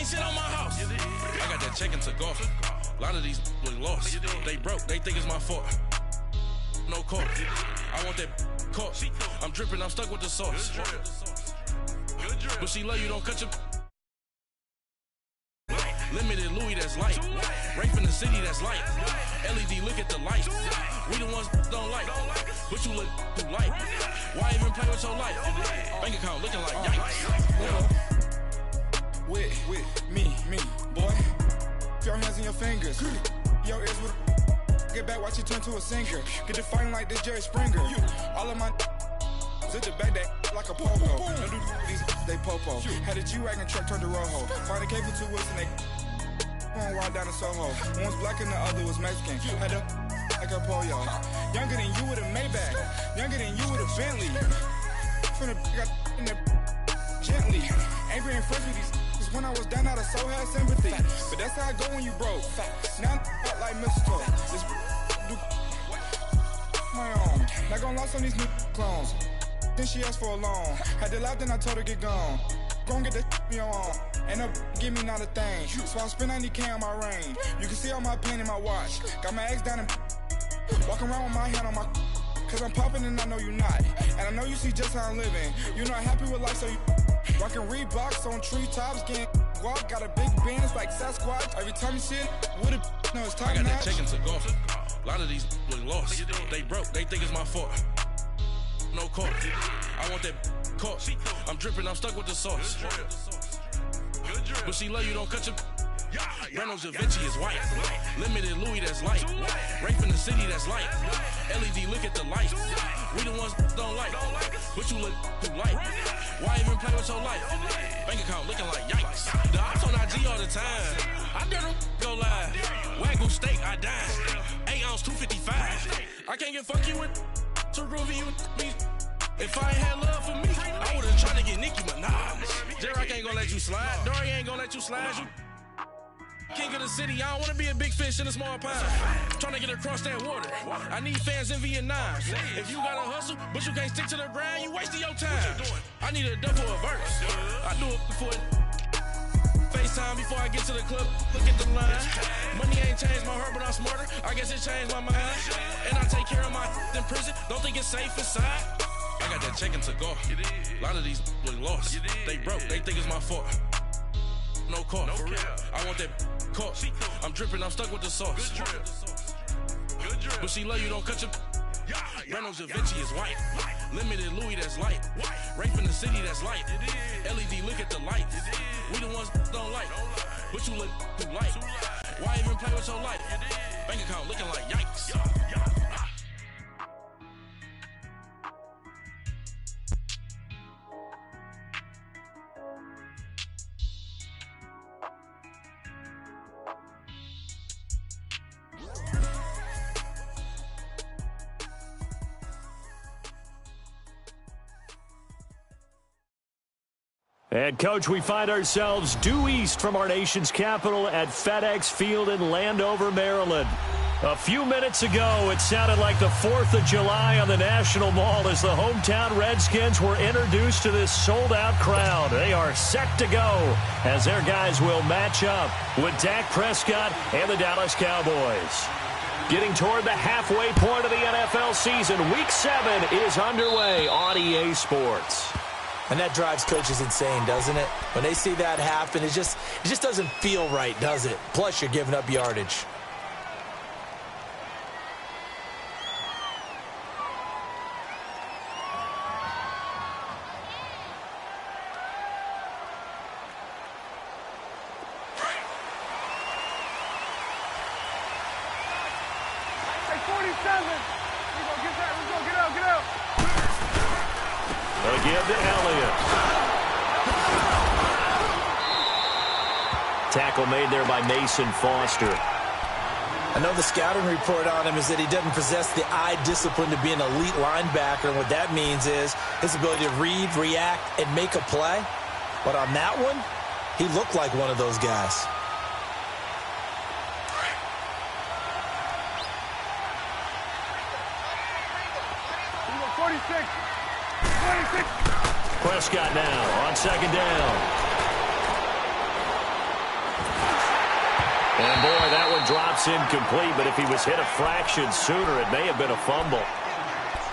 shit on my house. I got that check and took off. A lot of these look lost. They broke, they think it's my fault. No court. I want that caught. I'm dripping, I'm stuck with the sauce. But she love you, don't cut your. Limited Louis, that's light. Rape in the city, that's light. LED, look at the lights. We the ones don't like. But you look too light. Why even play with your life? Bank account looking like yikes. With me, boy. Your hands in your fingers. Your ears with. Get back, watch you turn to a singer. Get to fighting like this Jerry Springer. All of my zip the back that like a pogo. Don't do these, they popo. Had a G-Wagon truck turned to Rojo. Find a K for 2 wheels and they going wild down in Soho. One was black and the other was Mexican. Had a like a pollo. Younger than you with a Maybach. Younger than you with a Bentley. From the got in the gently. Angry and friends with these. When I was down out of soul had sympathy. But that's how I go when you broke. Now I'm like mistletoe. This do my own. Not gonna lost on these new clones. Then she asked for a loan. Had to laugh, then I told her get gone. Gon' get that me on. And up, give me not a thing. So I spend 90K on my range. You can see all my pen in my watch. Got my ex down and walking around with my hand on my. Cause I'm popping and I know you not. And I know you see just how I'm living. You're not happy with life, so you rockin' Reeboks on treetops, getting walk. Got a big Benz like Sasquatch. Every time you see it, with a no, it's time. I got that check and took off. A lot of these look lost. They broke, they think it's my fault. No court. I want that caught. I'm dripping, I'm stuck with the sauce. But she love you, don't cut your. Reynolds Da Vinci is white. Limited Louis, that's light. Rape in the city, that's light. LED, look at the lights. We the ones don't like. But you look too light. Why even play with your life? Bank account looking like yikes. The ops on IG all the time. I dare them go live. Wagyu steak, I dine. 8 ounce, 255. I can't get funky with too groovy with me. If I ain't had love for me, I would've tried to get Nicki Minaj. J-Rock ain't gonna let you slide. Dory ain't gonna let you slide. You king of the city, I don't wanna be a big fish in a small pond. Trying to get across that water. I need fans in Vietnam. If you gotta hustle, but you can't stick to the grind, you wasting your time. I need a double a verse. I do it before FaceTime before I get to the club. Look at the line. Money ain't changed my heart, but I'm smarter. I guess it changed my mind. And I take care of my in prison. Don't think it's safe inside. I got that check and took off. A lot of these look lost. They broke, they think it's my fault. No court. I want that caught. I'm dripping, I'm stuck with the sauce. But she love you, don't cut your. Reynolds Da Vinci is white. Limited Louis, that's light. Rape in the city, that's light. LED, look at the lights. We the ones don't like. But you look too light. Why even play with your life? Bank account looking like yikes. And, Coach, we find ourselves due east from our nation's capital at FedEx Field in Landover, Maryland. A few minutes ago, it sounded like the 4th of July on the National Mall as the hometown Redskins were introduced to this sold-out crowd. They are set to go as their guys will match up with Dak Prescott and the Dallas Cowboys. Getting toward the halfway point of the NFL season, Week 7 is underway on EA Sports. And that drives coaches insane, doesn't it? When they see that happen, it just doesn't feel right, does it? Plus, you're giving up yardage. Hey, 47. We're gonna get out. Get out. Again to Elliott. Tackle made there by Mason Foster. I know the scouting report on him is that he doesn't possess the eye discipline to be an elite linebacker. And what that means is his ability to read, react, and make a play. But on that one, he looked like one of those guys. Prescott now on second down. And, boy, that one drops incomplete, but if he was hit a fraction sooner, it may have been a fumble.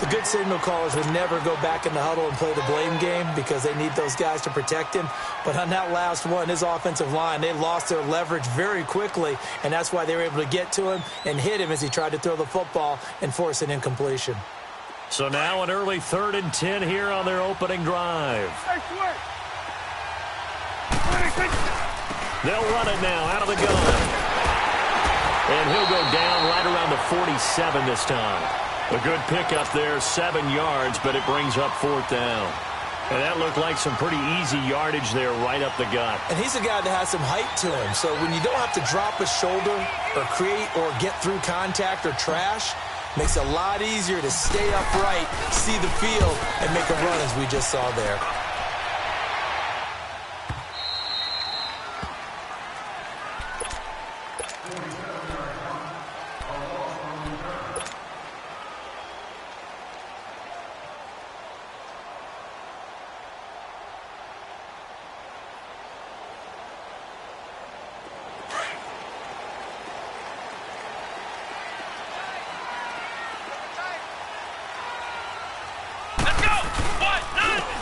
The good signal callers would never go back in the huddle and play the blame game because they need those guys to protect him. But on that last one, his offensive line, they lost their leverage very quickly, and that's why they were able to get to him and hit him as he tried to throw the football and force an incompletion. So now an early 3rd and 10 here on their opening drive. They'll run it now out of the gun. And he'll go down right around the 47 this time. A good pickup there, 7 yards, but it brings up 4th down. And that looked like some pretty easy yardage there right up the gut. And he's a guy that has some height to him. So when you don't have to drop a shoulder or create or get through contact or trash, makes it a lot easier to stay upright, see the field, and make a run as we just saw there.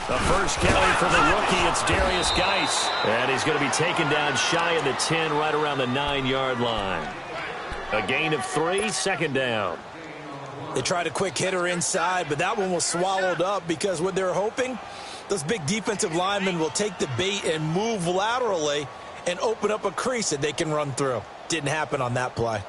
The first carry for the rookie, it's Darius Geis. And he's going to be taken down shy of the 10, right around the 9-yard line. A gain of 3, 2nd down. They tried a quick hitter inside, but that one was swallowed up because what they're hoping, those big defensive linemen will take the bait and move laterally and open up a crease that they can run through. Didn't happen on that play.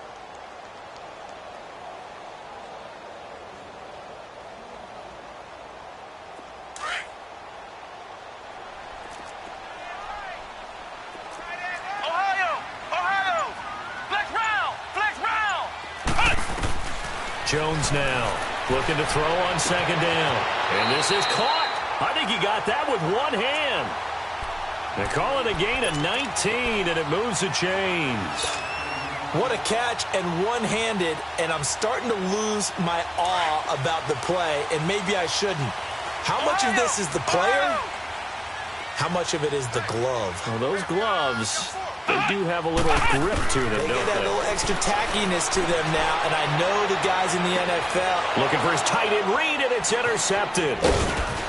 Jones now looking to throw on 2nd down. And this is caught. I think he got that with one hand. They call it a gain of 19, and it moves the chains. What a catch and one-handed, and I'm starting to lose my awe about the play, and maybe I shouldn't. How much of this is the player? How much of it is the glove? Well, those gloves, they do have a little grip to them, They don't get that they? little extra tackiness to them now, and I know the guys in the NFL. Looking for his tight end read, and it's intercepted.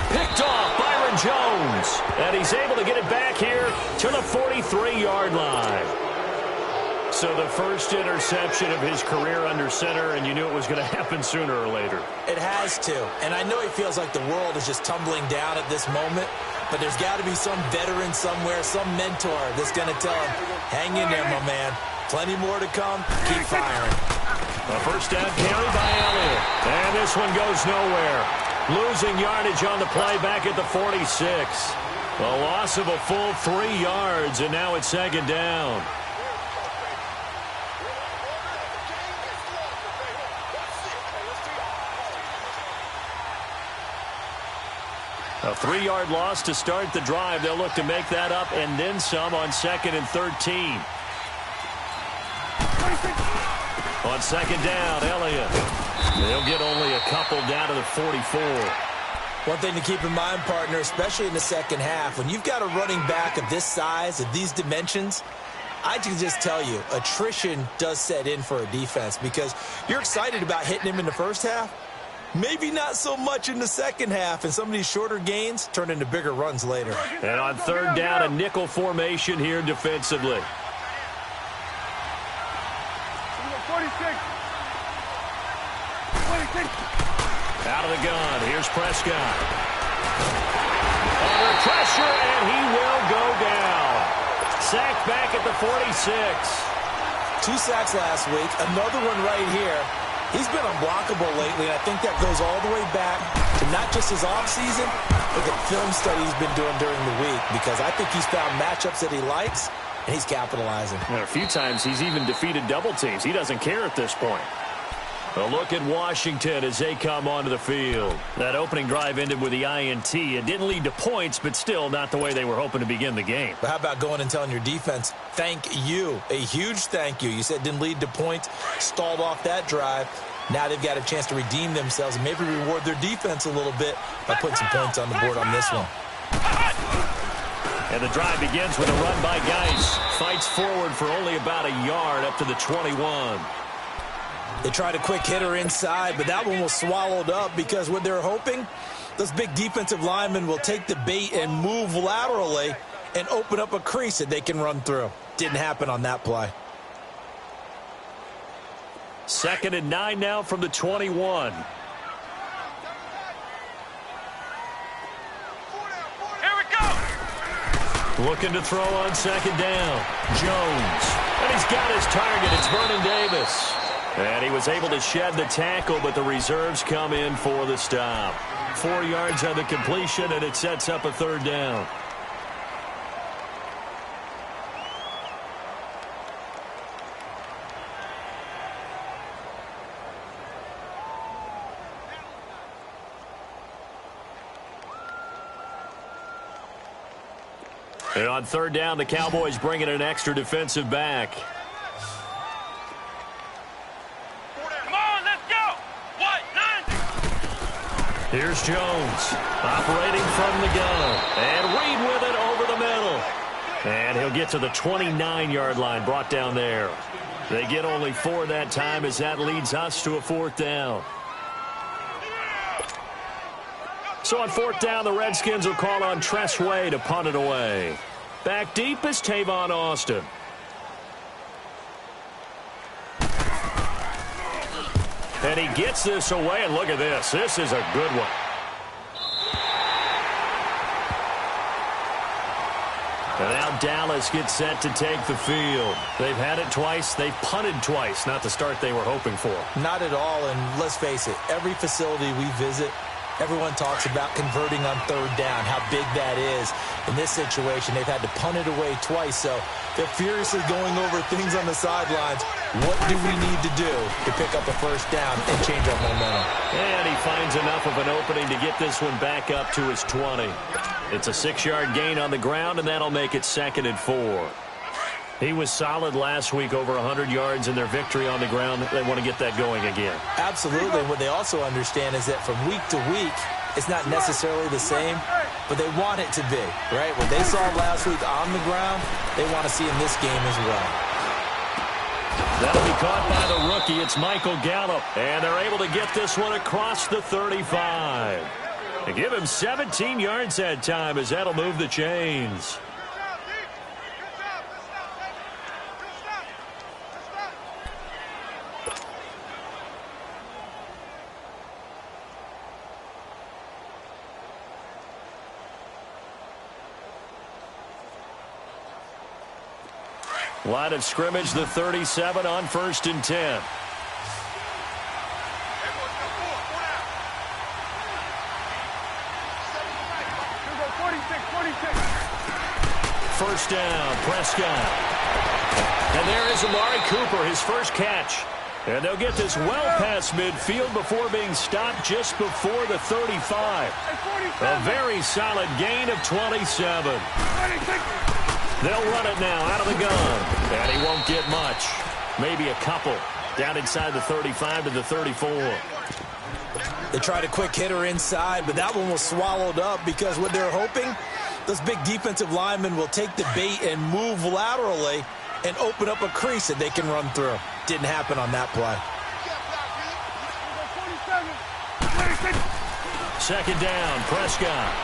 Picked off Byron Jones. And he's able to get it back here to the 43-yard line. So the first interception of his career under center, and you knew it was going to happen sooner or later. It has to, and I know he feels like the world is just tumbling down at this moment, but there's got to be some veteran somewhere, some mentor that's going to tell him, hang in there, my man. Plenty more to come. Keep firing. A first down carry by Elliott. And this one goes nowhere. Losing yardage on the play back at the 46. A loss of a full 3 yards, and now it's 2nd down. A 3-yard loss to start the drive. They'll look to make that up and then some on 2nd and 13. On 2nd down, Elliott. They'll get only a couple down to the 44. One thing to keep in mind, partner, especially in the second half, when you've got a running back of this size, of these dimensions, I can just tell you, attrition does set in for a defense because you're excited about hitting him in the first half. Maybe not so much in the second half, and some of these shorter gains turn into bigger runs later. And on 3rd down, a nickel formation here defensively. 46. Out of the gun, here's Prescott. Under pressure, and he will go down. Sacked back at the 46. 2 sacks last week, another one right here. He's been unblockable lately, and I think that goes all the way back to not just his offseason, but the film study he's been doing during the week, because I think he's found matchups that he likes, and he's capitalizing. And a few times he's even defeated double teams. He doesn't care at this point. A look at Washington as they come onto the field. That opening drive ended with the INT. It didn't lead to points, but still not the way they were hoping to begin the game. But how about going and telling your defense, thank you, a huge thank you. You said it didn't lead to points, stalled off that drive. Now they've got a chance to redeem themselves and maybe reward their defense a little bit by putting some points on the board on this one. And the drive begins with a run by Geis. Fights forward for only about a yard up to the 21. They tried a quick hitter inside, but that one was swallowed up because what they're hoping, those big defensive linemen will take the bait and move laterally and open up a crease that they can run through. Didn't happen on that play. 2nd and 9 now from the 21. Looking to throw on 2nd down. Jones. And he's got his target. It's Vernon Davis. And he was able to shed the tackle, but the reserves come in for the stop. 4 yards on the completion, and it sets up a 3rd down. And on 3rd down, the Cowboys bring in an extra defensive back. Come on, let's go! What? 90! Here's Jones, operating from the gun. And Reed with it over the middle. And he'll get to the 29-yard line, brought down there. They get only 4 that time as that leads us to a 4th down. So on 4th down, the Redskins will call on Tress Way to punt it away. Back deep is Tavon Austin. And he gets this away, and look at this. This is a good one. And now Dallas gets set to take the field. They've had it twice. They've punted twice. Not the start they were hoping for. Not at all, and let's face it, every facility we visit, everyone talks about converting on 3rd down, how big that is. In this situation, they've had to punt it away twice, so they're furiously going over things on the sidelines. What do we need to do to pick up a 1st down and change our momentum? And he finds enough of an opening to get this one back up to his 20. It's a 6-yard gain on the ground, and that'll make it 2nd and 4. He was solid last week, over 100 yards in their victory on the ground. They want to get that going again. Absolutely. What they also understand is that from week to week, it's not necessarily the same, but they want it to be, right? What they saw last week on the ground, they want to see in this game as well. That'll be caught by the rookie. It's Michael Gallup, and they're able to get this one across the 35. They give him 17 yards that time as that'll move the chains. Line of scrimmage, the 37 on 1st and 10. First down, Prescott. And there is Amari Cooper, his first catch. And they'll get this well past midfield before being stopped just before the 35. A very solid gain of 27. They'll run it now out of the gun. And he won't get much. Maybe a couple. Down inside the 35 to the 34. They tried a quick hitter inside, but that one was swallowed up because what they're hoping, those big defensive linemen will take the bait and move laterally and open up a crease that they can run through. Didn't happen on that play. 2nd down, Prescott.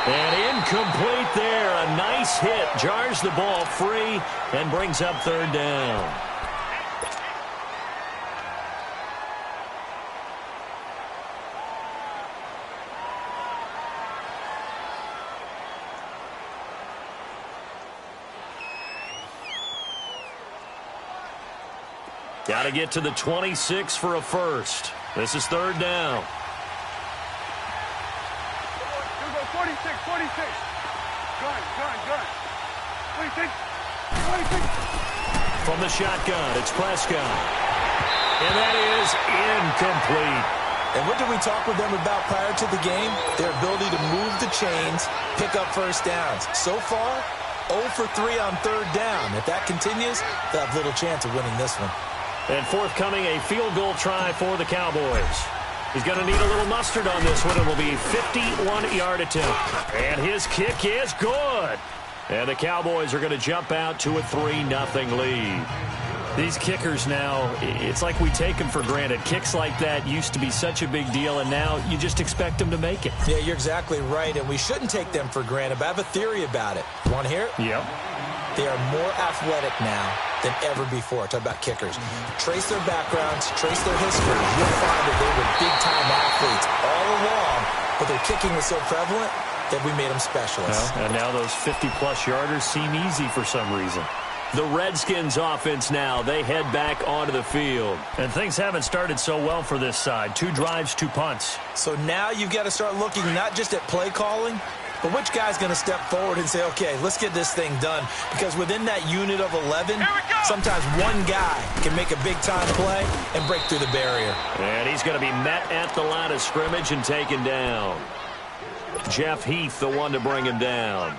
And incomplete there. A nice hit. Jars the ball free and brings up 3rd down. Got to get to the 26 for a first. This is 3rd down. 46. Gun. 46. From the shotgun, it's Prescott. And that is incomplete. And what did we talk with them about prior to the game? Their ability to move the chains, pick up 1st downs. So far, 0 for 3 on 3rd down. If that continues, they'll have little chance of winning this one. And forthcoming, a field goal try for the Cowboys. He's going to need a little mustard on this one. It will be a 51-yard attempt. And his kick is good. And the Cowboys are going to jump out to a 3-0 lead. These kickers now, it's like we take them for granted. Kicks like that used to be such a big deal, and now you just expect them to make it. Yeah, you're exactly right, and we shouldn't take them for granted, but I have a theory about it. You want to hear it? Yep. They are more athletic now than ever before. Talk about kickers. Trace their backgrounds, trace their history. You'll find that they were big-time athletes all along, but their kicking was so prevalent that we made them specialists. Well, and now those 50-plus yarders seem easy for some reason. The Redskins offense now, they head back onto the field. And things haven't started so well for this side. 2 drives, 2 punts. So now you've got to start looking not just at play calling, but which guy's going to step forward and say, okay, let's get this thing done. Because within that unit of 11, sometimes one guy can make a big-time play and break through the barrier. And he's going to be met at the line of scrimmage and taken down. Jeff Heath, the one to bring him down.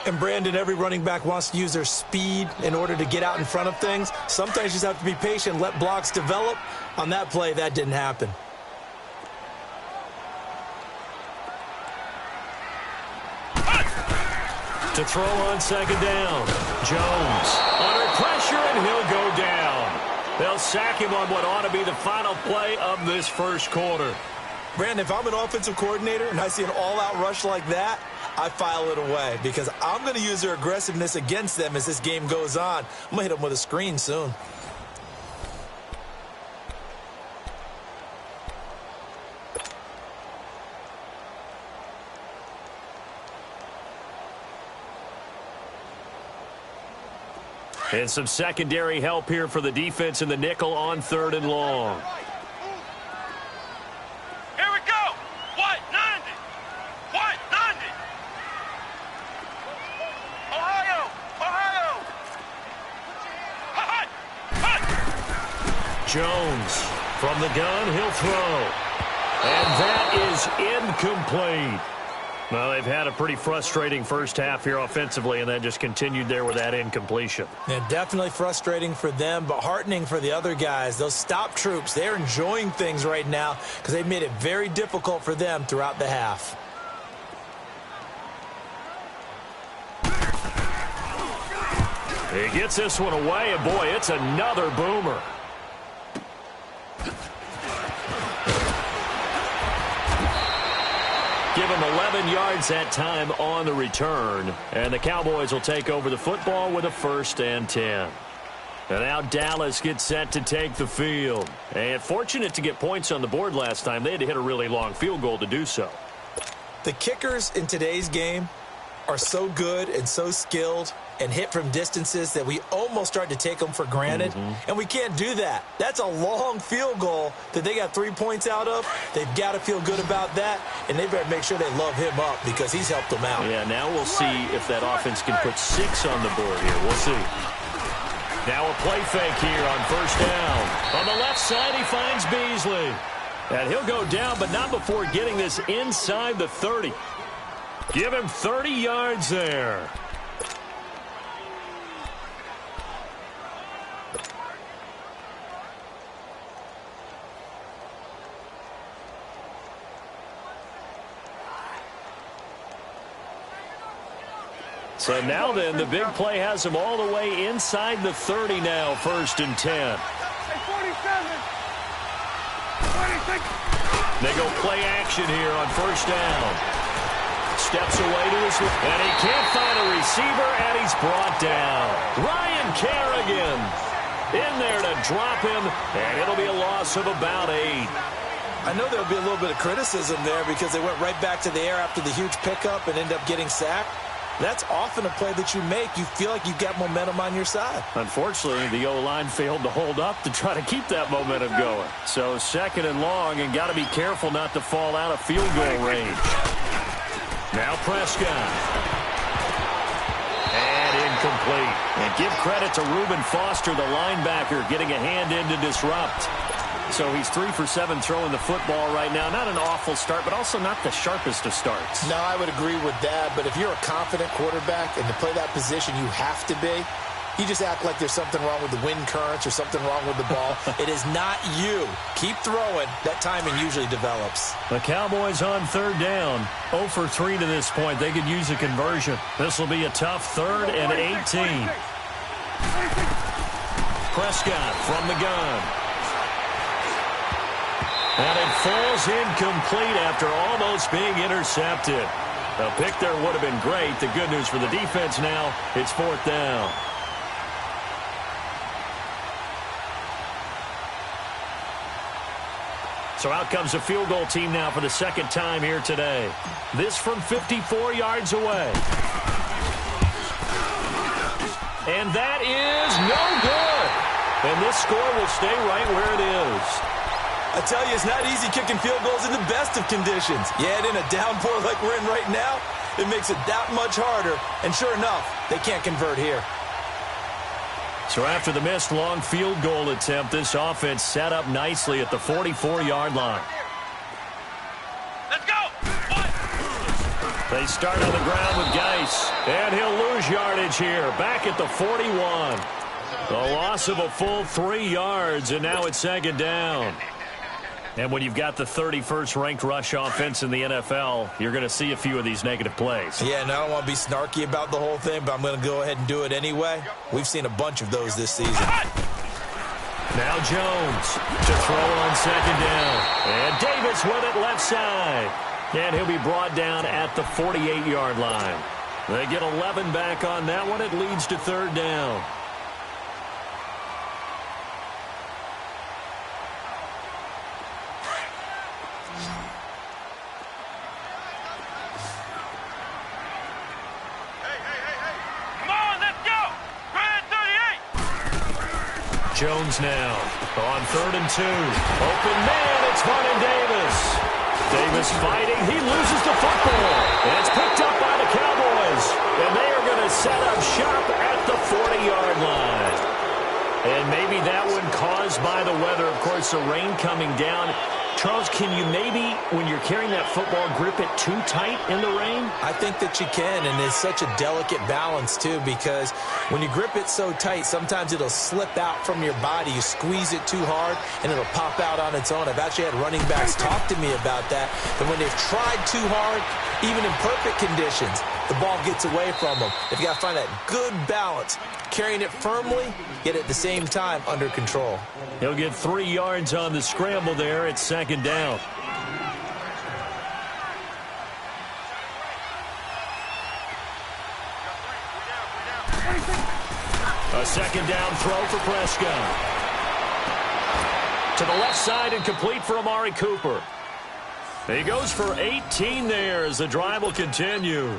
And, Brandon, every running back wants to use their speed in order to get out in front of things. Sometimes you just have to be patient, let blocks develop. On that play, that didn't happen. To throw on second down. Jones under pressure, and he'll go down. They'll sack him on what ought to be the final play of this first quarter. Brandon, if I'm an offensive coordinator and I see an all-out rush like that, I file it away because I'm going to use their aggressiveness against them as this game goes on. I'm going to hit them with a screen soon. And some secondary help here for the defense in the nickel on 3rd and long. Jones from the gun, he'll throw. And that is incomplete. Well, they've had a pretty frustrating first half here offensively, and then just continued there with that incompletion. Yeah, definitely frustrating for them, but heartening for the other guys. Those stop troops, they're enjoying things right now because they've made it very difficult for them throughout the half. He gets this one away, and boy, it's another boomer. Give him 11 yards that time on the return. And the Cowboys will take over the football with a 1st and 10. And now Dallas gets set to take the field. And fortunate to get points on the board last time. They had to hit a really long field goal to do so. The kickers in today's game are so good and so skilled and hit from distances that we almost start to take them for granted. And we can't do that. That's a long field goal that they got 3 points out of. They've got to feel good about that, and they better make sure they love him up because he's helped them out. Yeah, now we'll see if that offense can put 6 on the board here. We'll see. Now a play fake here on 1st down. On the left side, he finds Beasley. And he'll go down, but not before getting this inside the 30. Give him 30 yards there. So now then, the big play has him all the way inside the 30 now, 1st and 10. 47. 26. They go play action here on 1st down. Steps away to his left, and he can't find a receiver, and he's brought down. Ryan Kerrigan in there to drop him, and it'll be a loss of about 8. I know there'll be a little bit of criticism there because they went right back to the air after the huge pickup and ended up getting sacked. That's often a play that you make. You feel like you've got momentum on your side. Unfortunately, the O-line failed to hold up to try to keep that momentum going. So 2nd and long, and got to be careful not to fall out of field goal range. Now Prescott. And incomplete. And give credit to Reuben Foster, the linebacker, getting a hand in to disrupt. So he's 3 for 7 throwing the football right now. Not an awful start, but also not the sharpest of starts. No, I would agree with that. But if you're a confident quarterback and to play that position, you have to be. you just act like there's something wrong with the wind currents or something wrong with the ball. It is not you. Keep throwing. That timing usually develops. The Cowboys on third down. 0 for 3 to this point. They could use a conversion. This will be a tough 3rd and 18. Prescott from the gun. And it falls incomplete after almost being intercepted. A pick there would have been great. The good news for the defense now, it's 4th down. So out comes a field goal team now for the 2nd time here today. This from 54 yards away. And that is no good. And this score will stay right where it is. I tell you, it's not easy kicking field goals in the best of conditions. Yet in a downpour like we're in right now, it makes it that much harder. And sure enough, they can't convert here. So after the missed long field goal attempt, this offense set up nicely at the 44-yard line. Let's go! They start on the ground with Geis, and he'll lose yardage here, back at the 41. A loss of a full 3 yards, and now it's 2nd down. And when you've got the 31st ranked rush offense in the NFL, you're going to see a few of these negative plays. Yeah, and I don't want to be snarky about the whole thing, but I'm going to go ahead and do it anyway. We've seen a bunch of those this season. Now Jones to throw on 2nd down. And Davis with it left side. And he'll be brought down at the 48-yard line. They get 11 back on that one. It leads to 3rd down. Jones now on 3rd and 2. Open man, it's Vernon Davis. Davis fighting. He loses the football. And it's picked up by the Cowboys. And they are going to set up shop at the 40-yard line. And maybe that one caused by the weather. Of course, the rain coming down. Charles, can you maybe, when you're carrying that football, grip it too tight in the rain? I think that you can, and it's such a delicate balance, too, because when you grip it so tight, sometimes it'll slip out from your body. You squeeze it too hard, and it'll pop out on its own. I've actually had running backs talk to me about that when they've tried too hard, even in perfect conditions, the ball gets away from them. They've got to find that good balance, carrying it firmly, yet at the same time under control. He'll get 3 yards on the scramble there. It's 2nd down. A 2nd down throw for Prescott. To the left side and complete for Amari Cooper. He goes for 18 there as the drive will continue.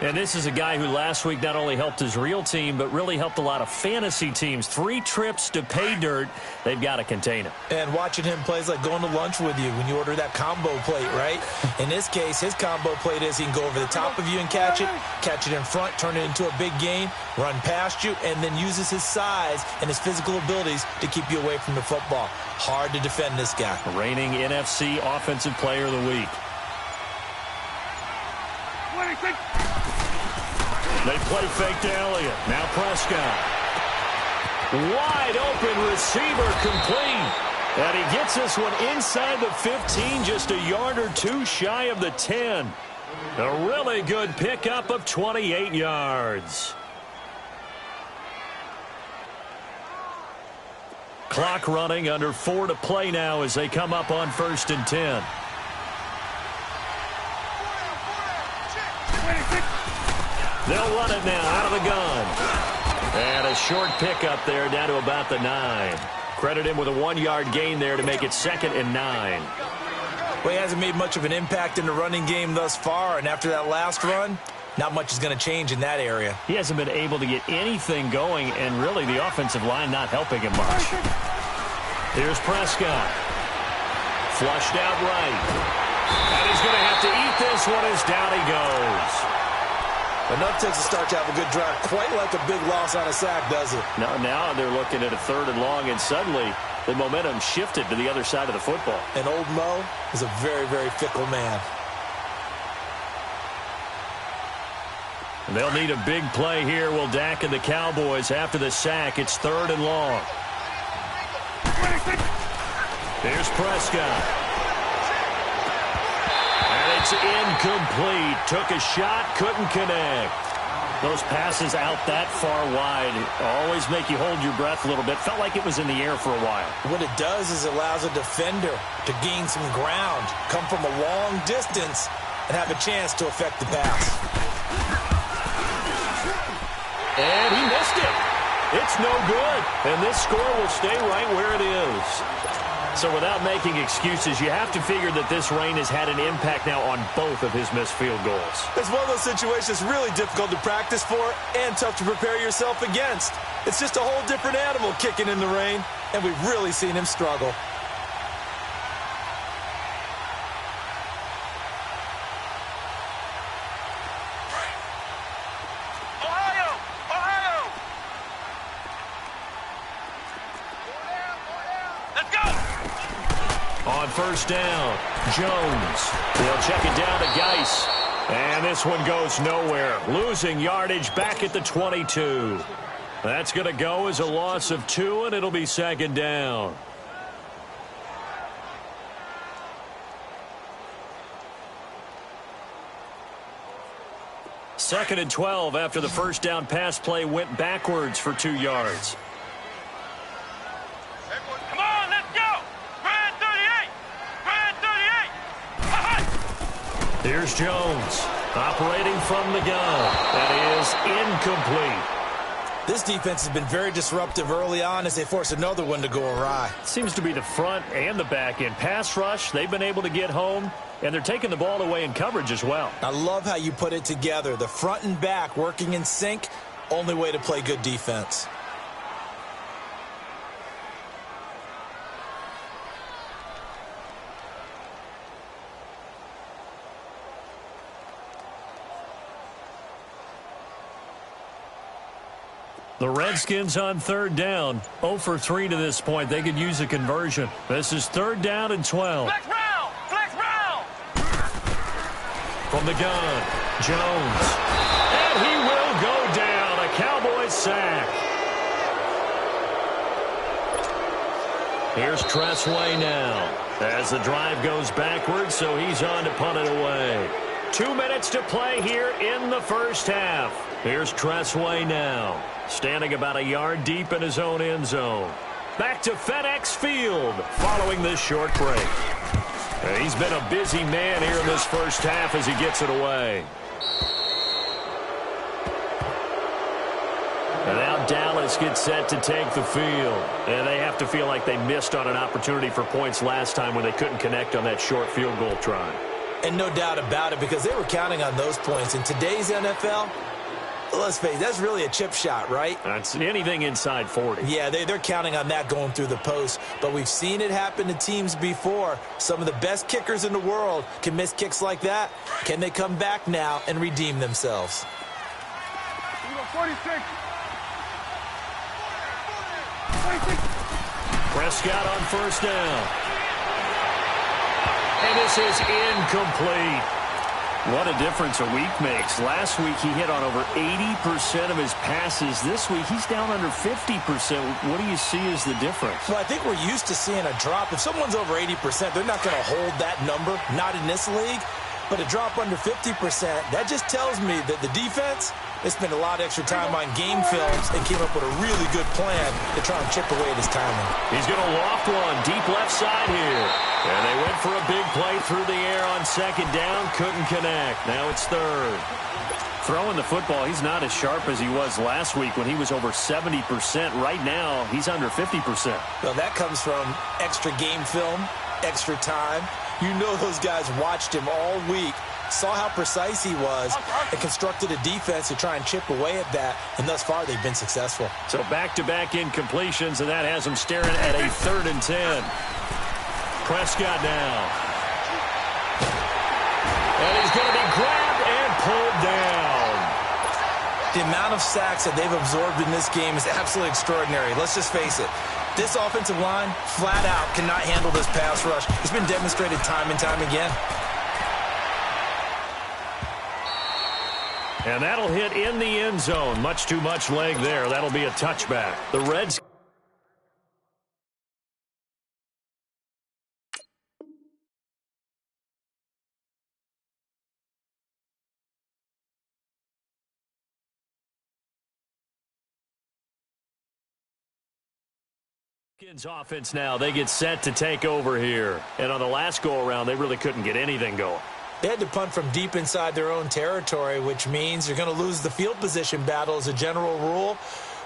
And this is a guy who last week not only helped his real team, but really helped a lot of fantasy teams. 3 trips to pay dirt. They've got to contain him. And watching him play is like going to lunch with you when you order that combo plate, right? In this case, his combo plate is he can go over the top of you and catch it in front, turn it into a big gain, run past you, and then uses his size and his physical abilities to keep you away from the football. Hard to defend this guy. Reigning NFC Offensive Player of the Week. They play fake to Elliott. Now Prescott. Wide open receiver complete. And he gets this one inside the 15, just a yard or 2 shy of the 10. A really good pickup of 28 yards. Clock running, under 4 to play now as they come up on 1st and 10. They'll run it now out of the gun. And a short pickup there down to about the 9. Credit him with a 1-yard gain there to make it 2nd and 9. Well, he hasn't made much of an impact in the running game thus far, and after that last run, not much is going to change in that area. He hasn't been able to get anything going, and really the offensive line not helping him much. Here's Prescott. Flushed out right. And he's going to have to eat this one as down he goes. Enough takes a start to have a good drive. Quite like a big loss on a sack, does it? Now they're looking at a 3rd and long, and suddenly the momentum shifted to the other side of the football. And old Mo is a very, very fickle man. They'll need a big play here. Will Dak and the Cowboys after the sack. It's 3rd and long. Here's Prescott. And it's incomplete. Took a shot, couldn't connect. Those passes out that far wide always make you hold your breath a little bit. Felt like it was in the air for a while. What it does is it allows a defender to gain some ground, come from a long distance, and have a chance to affect the pass. And he missed it. It's no good. And this score will stay right where it is. So without making excuses, you have to figure that this rain has had an impact now on both of his missed field goals. It's one of those situations really difficult to practice for and tough to prepare yourself against. It's just a whole different animal kicking in the rain, and we've really seen him struggle. On first down, Jones. They'll check it down to Geis. And this one goes nowhere. Losing yardage back at the 22. That's going to go as a loss of 2, and it'll be 2nd down. Second and 12 after the first down pass play went backwards for 2 yards. Here's Jones, operating from the gun. That is incomplete. This defense has been very disruptive early on as they force another one to go awry. Seems to be the front and the back end. Pass rush, they've been able to get home, and they're taking the ball away in coverage as well. I love how you put it together. The front and back working in sync, only way to play good defense. The Redskins on 3rd down. 0 for 3 to this point. They could use a conversion. This is 3rd down and 12. Flex round! Flex round! From the gun, Jones. And he will go down. A Cowboys sack. Here's Tressway now. As the drive goes backwards, so he's on to punt it away. 2 minutes to play here in the first half. Here's Tressway now. Standing about a yard deep in his own end zone. Back to FedEx Field following this short break. He's been a busy man here in this first half as he gets it away. And now Dallas gets set to take the field. And they have to feel like they missed on an opportunity for points last time when they couldn't connect on that short field goal try. And no doubt about it, because they were counting on those points. In today's NFL, let's face it, that's really a chip shot, right? That's anything inside 40. Yeah, they're counting on that going through the post. But we've seen it happen to teams before. Some of the best kickers in the world can miss kicks like that. Can they come back now and redeem themselves? 46. Prescott on first down. And this is incomplete. What a difference a week makes. Last week he hit on over 80% of his passes. This week he's down under 50%. What do you see as the difference? Well, I think we're used to seeing a drop. If someone's over 80%, they're not going to hold that number, not in this league. But a drop under 50%, that just tells me that the defense, they spent a lot of extra time on game films and came up with a really good plan to try and chip away at his timing. He's going to loft one deep left side here. And they went for a big play through the air on second down. Couldn't connect. Now it's third. Throwing the football, he's not as sharp as he was last week when he was over 70%. Right now, he's under 50%. Well, that comes from extra game film, extra time. You know those guys watched him all week, saw how precise he was, and constructed a defense to try and chip away at that, and thus far they've been successful. So back-to-back incompletions, and that has them staring at a 3rd and 10. Prescott now. And he's going to be grabbed and pulled down. The amount of sacks that they've absorbed in this game is absolutely extraordinary. Let's just face it. This offensive line, flat out, cannot handle this pass rush. It's been demonstrated time and time again. And that'll hit in the end zone. Much too much leg there. That'll be a touchback. The Reds. Offense now. They get set to take over here. And on the last go-around, they really couldn't get anything going. They had to punt from deep inside their own territory, which means you're going to lose the field position battle as a general rule.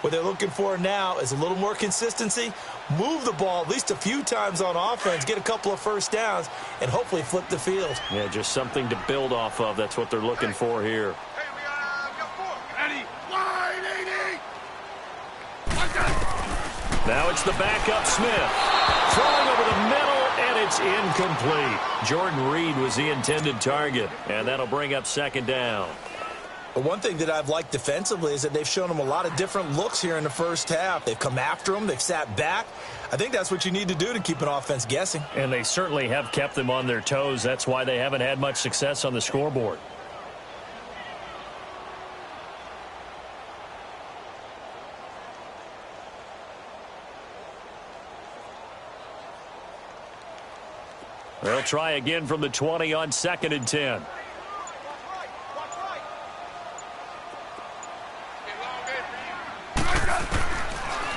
What they're looking for now is a little more consistency, move the ball at least a few times on offense, get a couple of first downs, and hopefully flip the field. Yeah, just something to build off of. That's what they're looking for here. Hey, we got 4. Eddie, line 80. Now it's the backup Smith. Throwing over the middle, and it's incomplete. Jordan Reed was the intended target, and that'll bring up second down. But one thing that I've liked defensively is that they've shown them a lot of different looks here in the first half. They've come after them. They've sat back. I think that's what you need to do to keep an offense guessing. And they certainly have kept them on their toes. That's why they haven't had much success on the scoreboard. They'll try again from the 20 on 2nd and 10.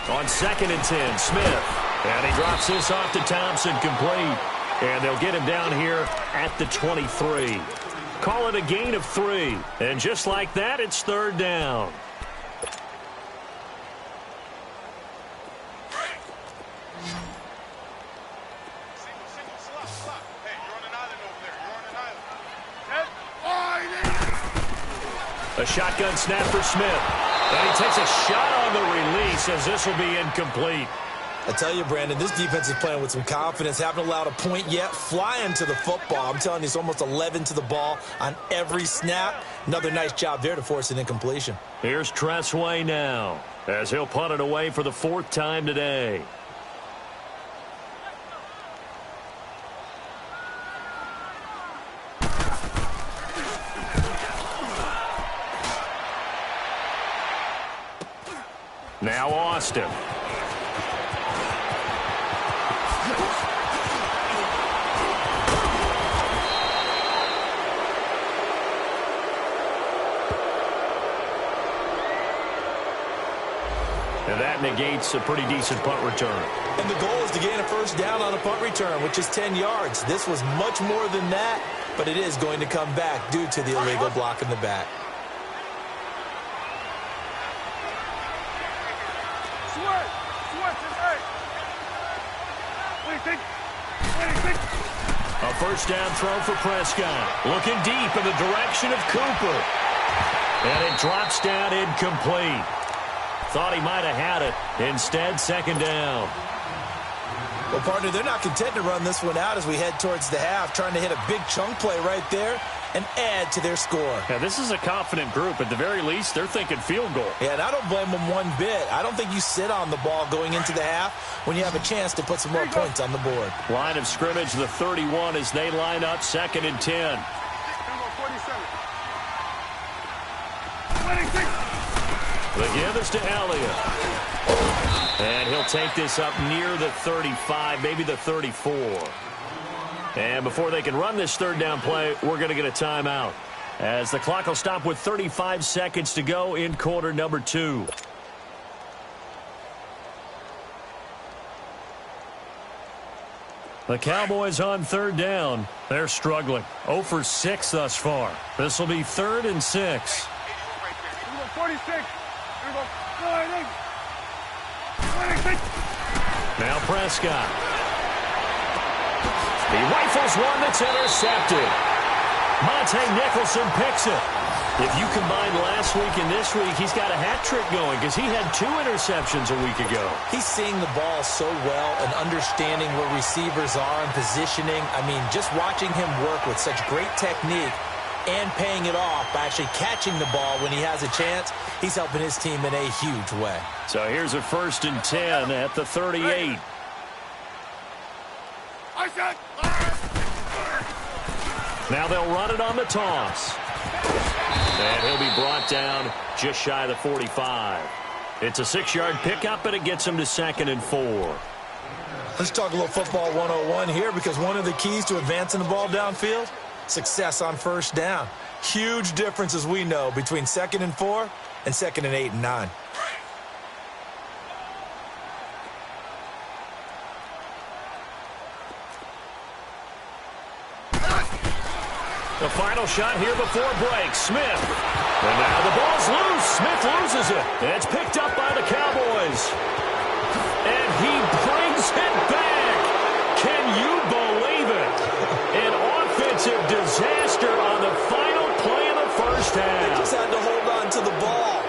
On 2nd and 10, Smith. And he drops this off to Thompson, complete. And they'll get him down here at the 23. Call it a gain of 3. And just like that, it's 3rd down. A shotgun snap for Smith. And he takes a shot on the release as this will be incomplete. I tell you, Brandon, this defense is playing with some confidence. Haven't allowed a point yet. Flying to the football. I'm telling you, it's almost 11 to the ball on every snap. Another nice job there to force an incompletion. Here's Tressway now as he'll punt it away for the 4th time today. Now Austin. And that negates a pretty decent punt return. And the goal is to gain a first down on a punt return, which is 10 yards. This was much more than that, but it is going to come back due to the illegal block in the back. A first down throw for Prescott. Looking deep in the direction of Cooper. And it drops down incomplete. Thought he might have had it. Instead, 2nd down. Well, partner, they're not content to run this one out as we head towards the half, trying to hit a big chunk play right there and add to their score. Yeah, this is a confident group. At the very least, they're thinking field goal. Yeah, and I don't blame them one bit. I don't think you sit on the ball going into the half when you have a chance to put some more points on the board. Line of scrimmage, the 31 as they line up 2nd and 10. The give is to Elliott. And he'll take this up near the 35, maybe the 34. And before they can run this 3rd down play, we're going to get a timeout, as the clock will stop with 35 seconds to go in quarter number 2. The Cowboys on 3rd down. They're struggling. 0 for 6 thus far. This will be 3rd and 6. 46. Now Prescott. He rifles one that's intercepted. Monte Nicholson picks it. If you combine last week and this week, he's got a hat trick going because he had 2 interceptions a week ago. He's seeing the ball so well and understanding where receivers are and positioning. I mean, just watching him work with such great technique and paying it off by actually catching the ball when he has a chance, he's helping his team in a huge way. So here's a 1st and 10 at the 38. Now they'll run it on the toss. And he'll be brought down just shy of the 45. It's a 6-yard pickup, and it gets him to 2nd and 4. Let's talk a little football 101 here, because one of the keys to advancing the ball downfield, success on first down. Huge difference, as we know, between 2nd and 4 and 2nd and 8 and 9. The final shot here before break. Smith. And now the ball's loose. Smith loses it. It's picked up by the Cowboys. And he brings it back. Can you believe it? An offensive disaster on the final play of the first half. They just had to hold on to the ball.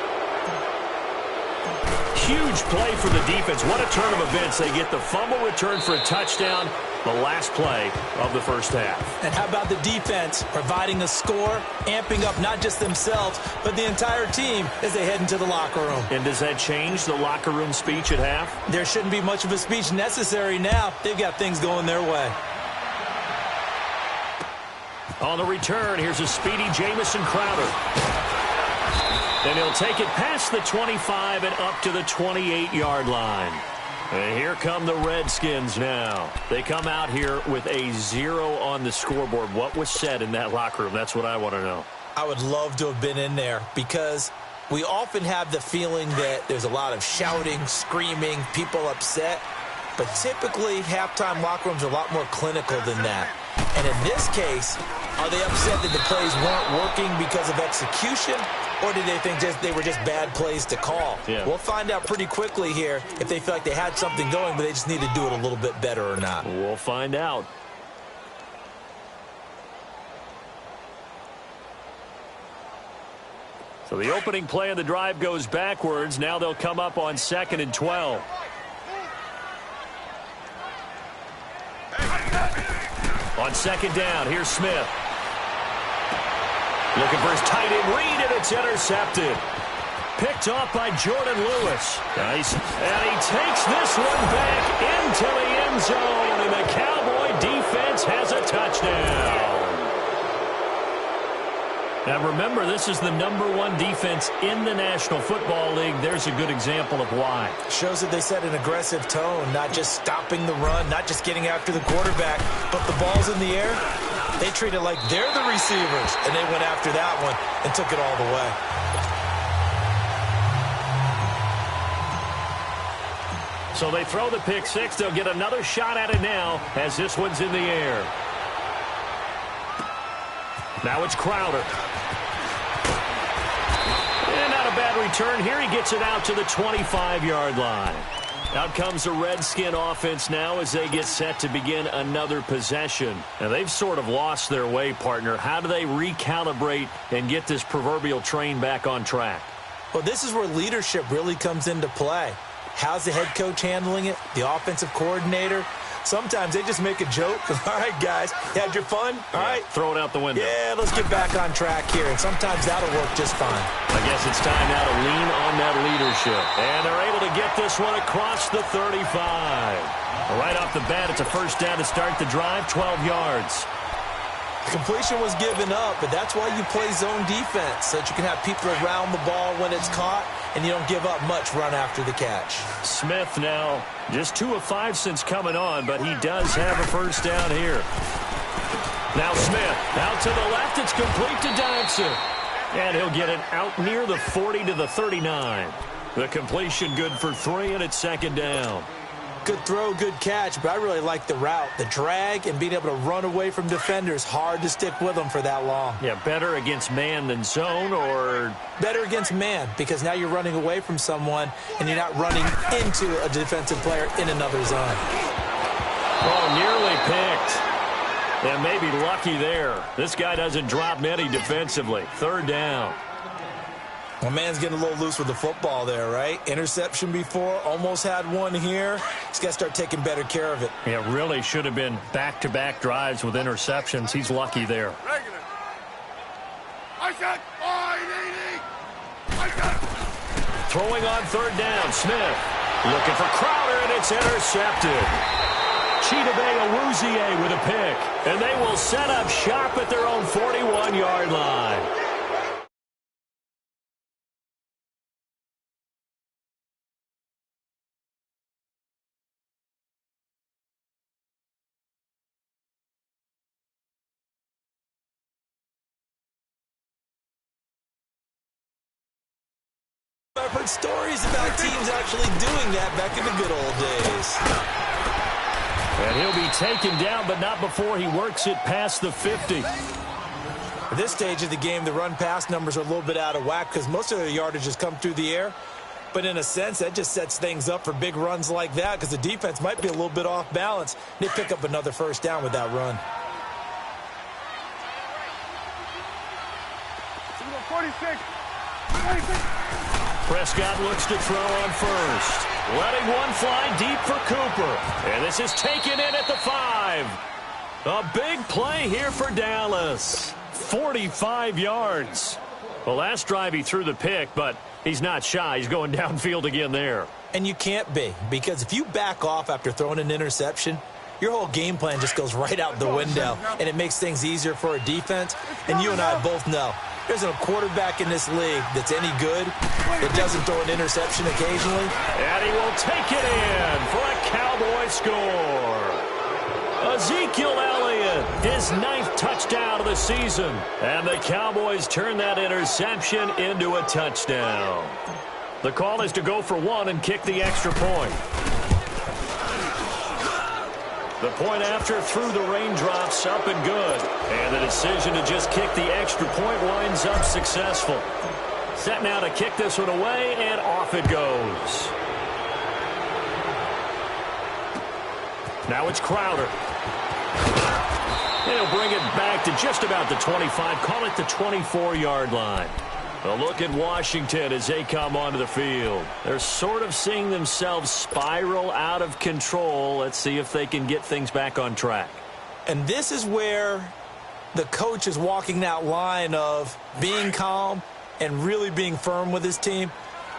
Huge play for the defense. What a turn of events. They get the fumble return for a touchdown, the last play of the first half. And how about the defense providing a score, amping up not just themselves, but the entire team as they head into the locker room. And does that change the locker room speech at half? There shouldn't be much of a speech necessary now. They've got things going their way. On the return, here's a speedy Jamison Crowder. And he'll take it past the 25 and up to the 28-yard line. And here come the Redskins now. They come out here with a 0 on the scoreboard. What was said in that locker room? That's what I want to know. I would love to have been in there, because we often have the feeling that there's a lot of shouting, screaming, people upset. But typically, halftime locker rooms are a lot more clinical than that. And in this case, are they upset that the plays weren't working because of execution? Or did they think they were just bad plays to call? Yeah. We'll find out pretty quickly here if they feel like they had something going, but they just need to do it a little bit better or not. We'll find out. So the opening play of the drive goes backwards. Now they'll come up on 2nd and 12. On 2nd down, here's Smith. Looking for his tight end read, and it's intercepted. Picked off by Jordan Lewis. Nice. And he takes this one back into the end zone, and the Cowboy defense has a touchdown. Now remember, this is the #1 defense in the National Football League. There's a good example of why. Shows that they set an aggressive tone, not just stopping the run, not just getting after the quarterback, but the ball's in the air. They treat it like they're the receivers, and they went after that one and took it all the way. So they throw the pick six. They'll get another shot at it now as this one's in the air. Now it's Crowder. And not a bad return here. He gets it out to the 25-yard line. Out comes the Redskin offense now as they get set to begin another possession. Now, they've sort of lost their way, partner. How do they recalibrate and get this proverbial train back on track? Well, this is where leadership really comes into play. How's the head coach handling it? The offensive coordinator? Sometimes they just make a joke. All right, guys, you had your fun? All right. Throw it out the window. Yeah, let's get back on track here. And sometimes that'll work just fine. I guess it's time now to lean on that leadership. And they're able to get this one across the 35. Right off the bat, it's a first down to start the drive, 12 yards. Completion was given up, but that's why you play zone defense, so that you can have people around the ball when it's caught, and you don't give up much run after the catch. Smith now just 2 of 5 since coming on, but he does have a first down here. Now Smith out to the left. It's complete to Dodson. And he'll get it out near the 40 to the 39. The completion good for 3, and it's 2nd down. Good throw, good catch, but I really like the route. The drag and being able to run away from defenders. Hard to stick with them for that long. Yeah, better against man than zone, or? Better against man, because now you're running away from someone and you're not running into a defensive player in another zone. Oh, nearly picked. And maybe lucky there. This guy doesn't drop many defensively. 3rd down. My man's getting a little loose with the football there, right? Interception before, almost had one here. He's got to start taking better care of it. Yeah, really should have been back-to-back drives with interceptions. He's lucky there. Regular. I said, I said. Throwing on 3rd down, Smith. Looking for Crowder, and it's intercepted. Chidobe Awuzie with a pick. And they will set up shop at their own 41-yard line. I've heard stories about teams actually doing that back in the good old days. And he'll be taken down, but not before he works it past the 50. At this stage of the game, the run-pass numbers are a little bit out of whack because most of the yardage has come through the air. But in a sense, that just sets things up for big runs like that because the defense might be a little bit off balance. They pick up another first down with that run. 46. Prescott looks to throw on first. Letting one fly deep for Cooper. And this is taken in at the 5. A big play here for Dallas. 45 yards. Well, last drive he threw the pick, but he's not shy. He's going downfield again there. And you can't be, because if you back off after throwing an interception, your whole game plan just goes right out the window, and it makes things easier for a defense. And you and I both know there's a quarterback in this league that's any good that doesn't throw an interception occasionally. And he will take it in for a Cowboy score. Ezekiel Elliott, his 9th touchdown of the season. And the Cowboys turn that interception into a touchdown. The call is to go for 1 and kick the extra point. The point after through the raindrops, up and good. And the decision to just kick the extra point winds up successful. Set now to kick this one away, and off it goes. Now it's Crowder. He'll bring it back to just about the 25, call it the 24-yard line. A look at Washington as they come onto the field. They're sort of seeing themselves spiral out of control. Let's see if they can get things back on track. And this is where the coach is walking that line of being calm and really being firm with his team.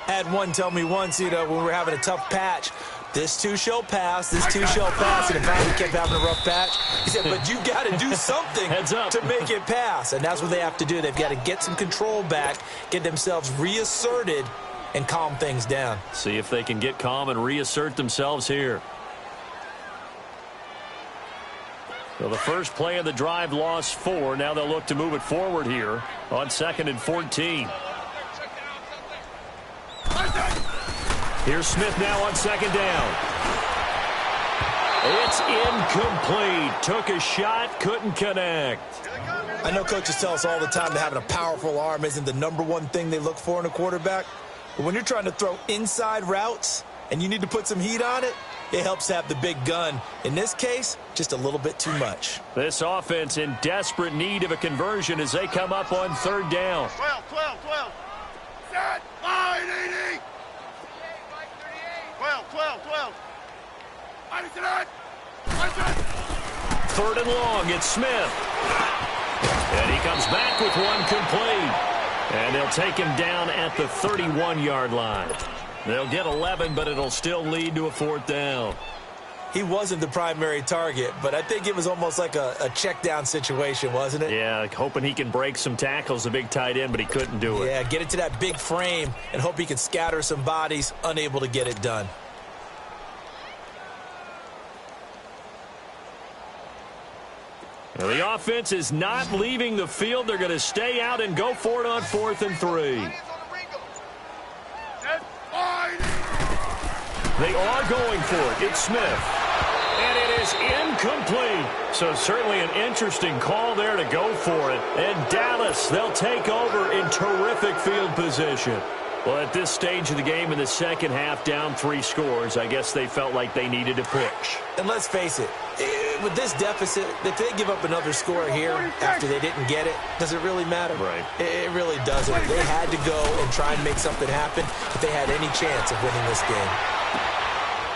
I had one tell me once, when we were having a tough patch, this too shall pass, this too shall pass, and if I kept having a rough patch, he said, but you got to do something to make it pass, and that's what they have to do. They've got to get some control back, get themselves reasserted, and calm things down. See if they can get calm and reassert themselves here. Well, the first play of the drive lost 4. Now they'll look to move it forward here on 2nd and 14. Here's Smith now on 2nd down. It's incomplete. Took a shot, couldn't connect. I know coaches tell us all the time that having a powerful arm isn't the #1 thing they look for in a quarterback. But when you're trying to throw inside routes and you need to put some heat on it, it helps to have the big gun. In this case, just a little bit too much. This offense in desperate need of a conversion as they come up on 3rd down. 12. Set. Line 80. 12. 3rd and long, it's Smith. And he comes back with one complete. And they'll take him down at the 31-yard line. They'll get 11, but it'll still lead to a 4th down. He wasn't the primary target, but I think it was almost like a check down situation, wasn't it? Yeah, hoping he can break some tackles, a big tight end, but he couldn't do it. Yeah, get it to that big frame and hope he can scatter some bodies, unable to get it done. Well, the offense is not leaving the field. They're going to stay out and go for it on 4th and 3. They are going for it. It's Smith. And it is incomplete. So certainly an interesting call there to go for it. And Dallas, they'll take over in terrific field position. Well, at this stage of the game in the second half, down 3 scores, I guess they felt like they needed to push. And let's face it, with this deficit, if they give up another score here after they didn't get it, does it really matter? Right. It really doesn't. They had to go and try and make something happen if they had any chance of winning this game.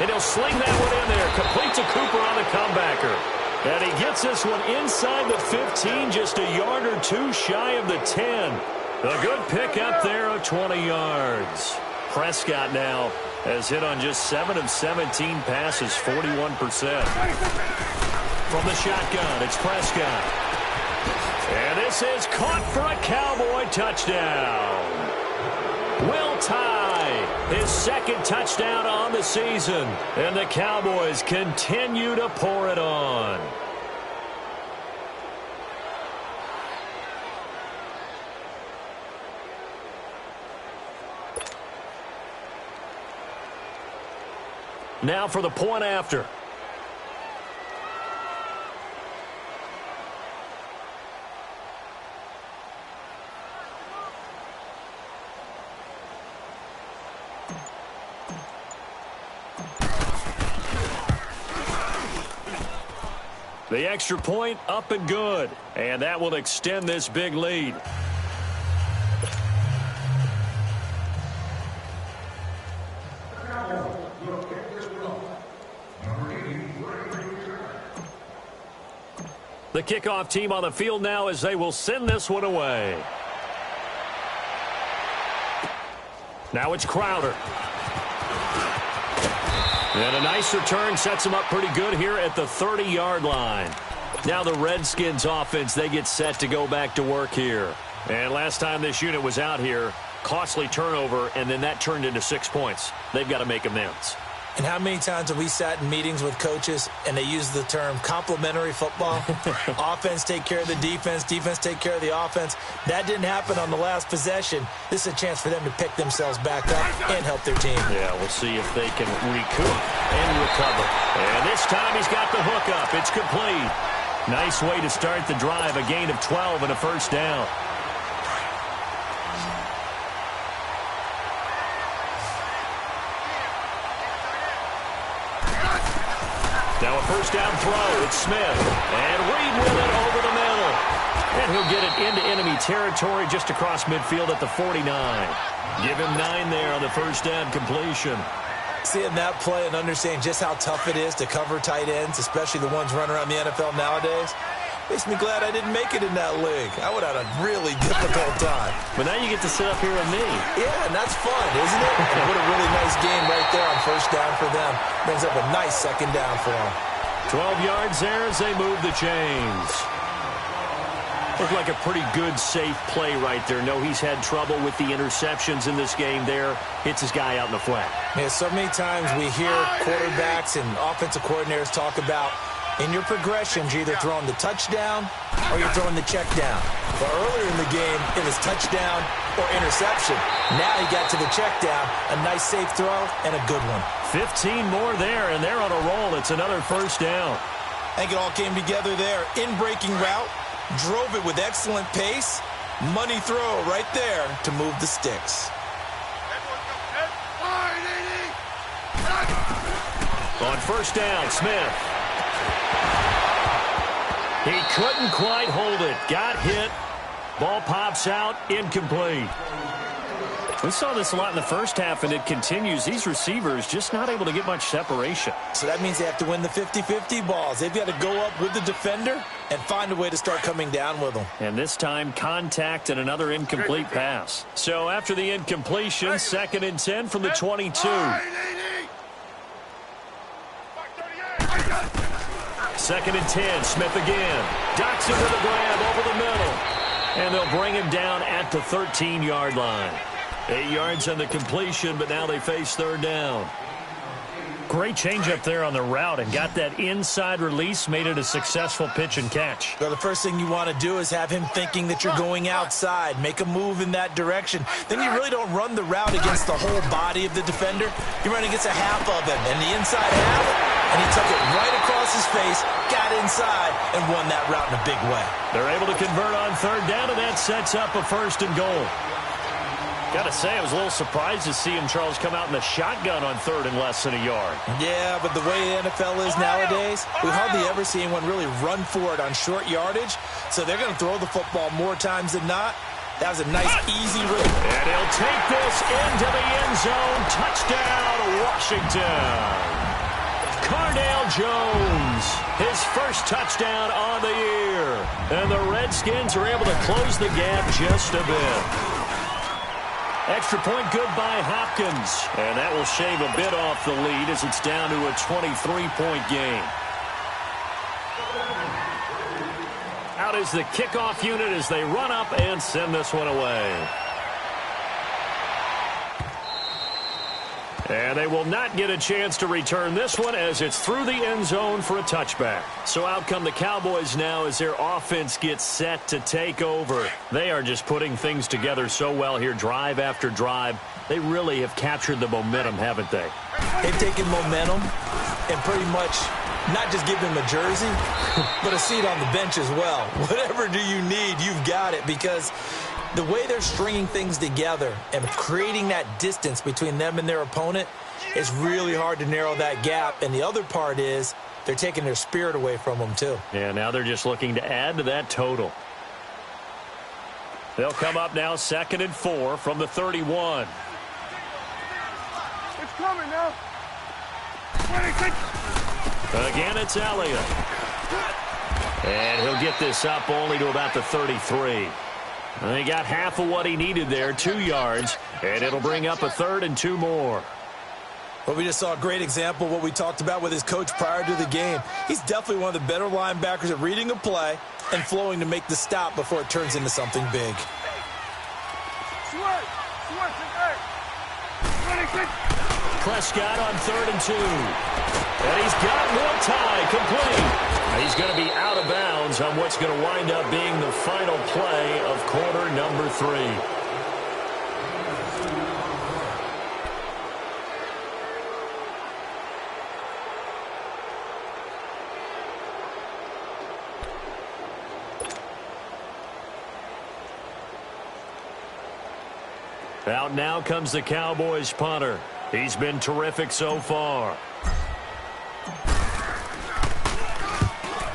And he'll sling that one in there. Complete to Cooper on the comebacker. And he gets this one inside the 15, just a yard or 2 shy of the 10. A good pickup there of 20 yards. Prescott now has hit on just 7 of 17 passes, 41%. From the shotgun, it's Prescott. And this is caught for a Cowboy touchdown. Will Tye, his 2nd touchdown on the season. And the Cowboys continue to pour it on. Now for the point after. The extra point up and good. And that will extend this big lead. The kickoff team on the field now as they will send this one away. Now it's Crowder. And a nice return sets them up pretty good here at the 30-yard line. Now the Redskins offense, they get set to go back to work here. And last time this unit was out here, costly turnover, and then that turned into 6 points. They've got to make amends. And how many times have we sat in meetings with coaches and they use the term complementary football? Offense take care of the defense, defense take care of the offense. That didn't happen on the last possession. This is a chance for them to pick themselves back up and help their team. Yeah, we'll see if they can recoup and recover. And this time he's got the hook up. It's complete. Nice way to start the drive, a gain of 12 and a first down. Now a first down throw. It's Smith. And Reed with it over the middle. And he'll get it into enemy territory just across midfield at the 49. Give him 9 there on the first down completion. Seeing that play and understanding just how tough it is to cover tight ends, especially the ones running around the NFL nowadays, makes me glad I didn't make it in that league. I would have had a really difficult time. But now you get to sit up here with me. Yeah, and that's fun, isn't it? And what a really nice game right there on first down for them. Brings up a nice second down for them. 12 yards there as they move the chains. Looked like a pretty good, safe play right there. No, he's had trouble with the interceptions in this game there. Hits his guy out in the flat. Yeah, so many times we hear quarterbacks and offensive coordinators talk about in your progressions, you're either throwing the touchdown or you're throwing the check down. But earlier in the game, it was touchdown or interception. Now he got to the check down, a nice safe throw, and a good one. 15 more there, and they're on a roll. It's another first down. I think it all came together there. In-breaking route, drove it with excellent pace. Money throw right there to move the sticks. On first down, Smith. He couldn't quite hold it. Got hit. Ball pops out. Incomplete. We saw this a lot in the first half, and it continues. These receivers just not able to get much separation. So that means they have to win the 50-50 balls. They've got to go up with the defender and find a way to start coming down with them. And this time, contact and another incomplete pass. So after the incompletion, 2nd and 10 from the 22. 2nd and 10, Smith again. Docks it with a grab over the middle. And they'll bring him down at the 13-yard line. 8 yards on the completion, but now they face third down. Great change up there on the route and got that inside release, made it a successful pitch and catch. Well, the first thing you want to do is have him thinking that you're going outside, make a move in that direction. Then you really don't run the route against the whole body of the defender. You're running against a half of him, and the inside half, and he took it right across his face, got inside, and won that route in a big way. They're able to convert on third down, and that sets up a 1st and goal. Got to say, I was a little surprised to see him, Charles, come out in the shotgun on 3rd and less than a yard. Yeah, but the way the NFL is nowadays, we hardly ever see anyone really run for it on short yardage. So they're going to throw the football more times than not. That was a nice, easy rip. And he'll take this into the end zone. Touchdown, Washington. Cardale Jones, his first touchdown on the year. And the Redskins are able to close the gap just a bit. Extra point good by Hopkins. And that will shave a bit off the lead as it's down to a 23-point game. Out is the kickoff unit as they run up and send this one away. And they will not get a chance to return this one as it's through the end zone for a touchback. So out come the Cowboys now as their offense gets set to take over. They are just putting things together so well here, drive after drive. They really have captured the momentum, haven't they? They've taken momentum and pretty much not just give him a jersey, but a seat on the bench as well. Whatever do you need, you've got it, because the way they're stringing things together and creating that distance between them and their opponent is really hard to narrow that gap. And the other part is they're taking their spirit away from them, too. Yeah, now they're just looking to add to that total. They'll come up now 2nd and 4 from the 31. It's coming now. 26. Again, it's Elliott. And he'll get this up only to about the 33. And he got half of what he needed there, 2 yards, and it'll bring up a 3rd and 2 more. Well, we just saw a great example of what we talked about with his coach prior to the game. He's definitely one of the better linebackers at reading a play and flowing to make the stop before it turns into something big. Switch. 26. Prescott on 3rd and 2. And he's got one tie complete. He's going to be out of bounds on what's going to wind up being the final play of quarter number 3. Out now comes the Cowboys punter. He's been terrific so far.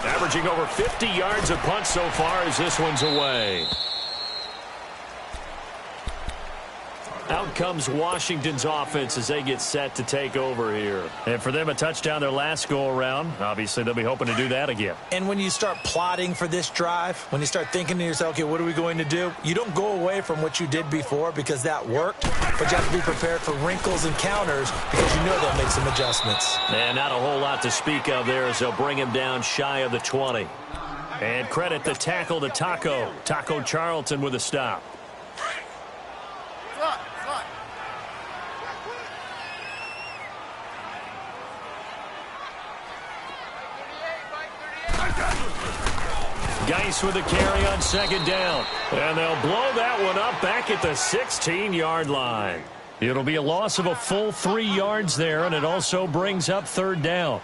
Averaging over 50 yards a punt so far as this one's away. Out comes Washington's offense as they get set to take over here. And for them, a touchdown their last go-around. Obviously, they'll be hoping to do that again. And when you start plotting for this drive, when you start thinking to yourself, okay, what are we going to do? You don't go away from what you did before because that worked, but you have to be prepared for wrinkles and counters because you know they'll make some adjustments. And not a whole lot to speak of there as they'll bring him down shy of the 20. And credit the tackle to Taco Charlton with a stop. Geis with a carry on 2nd down. And they'll blow that one up back at the 16-yard line. It'll be a loss of a full 3 yards there, and it also brings up 3rd down.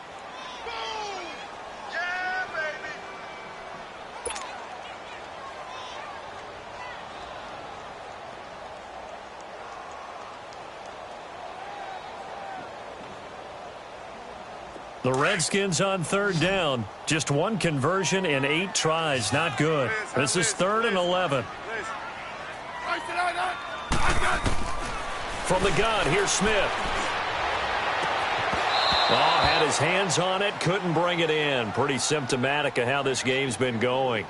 The Redskins on 3rd down. Just 1 conversion in 8 tries. Not good. This is 3rd and 11. From the gun, here's Smith. Oh, had his hands on it. Couldn't bring it in. Pretty symptomatic of how this game's been going.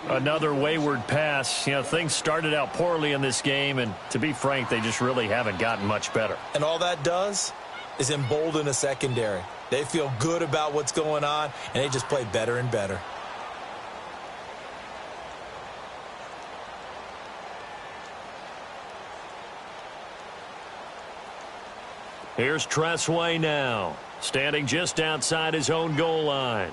Another wayward pass. You know, things started out poorly in this game, and to be frank, they just really haven't gotten much better. And all that does is embolden a secondary. They feel good about what's going on, and they just play better and better. Here's Tressway now, standing just outside his own goal line.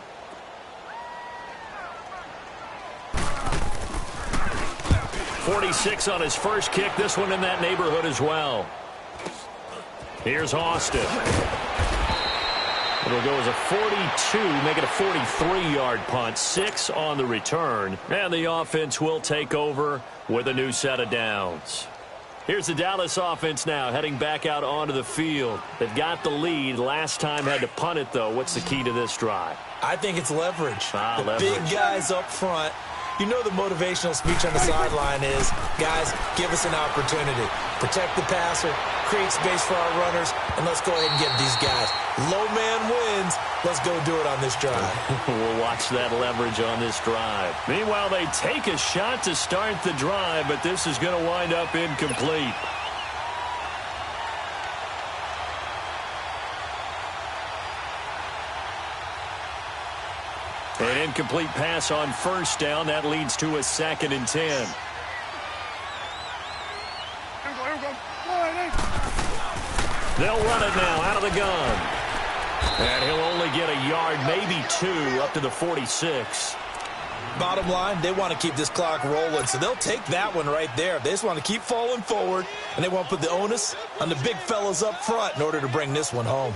.46 on his first kick. This one in that neighborhood as well. Here's Austin. It'll go as a 42, make it a 43-yard punt. 6 on the return. And the offense will take over with a new set of downs. Here's the Dallas offense now heading back out onto the field. They've got the lead. Last time had to punt it, though. What's the key to this drive? I think it's leverage. Leverage. Big guys up front. You know the motivational speech on the sideline is, guys, give us an opportunity. Protect the passer, create space for our runners, and let's go ahead and get these guys. Low man wins. Let's go do it on this drive. We'll watch that leverage on this drive. Meanwhile, they take a shot to start the drive, but this is going to wind up incomplete. An incomplete pass on first down. That leads to a 2nd and 10. Here we go. They'll run it now out of the gun. And he'll only get a yard, maybe 2, up to the 46. Bottom line, they want to keep this clock rolling, so they'll take that one right there. They just want to keep falling forward, and they want to put the onus on the big fellas up front in order to bring this one home.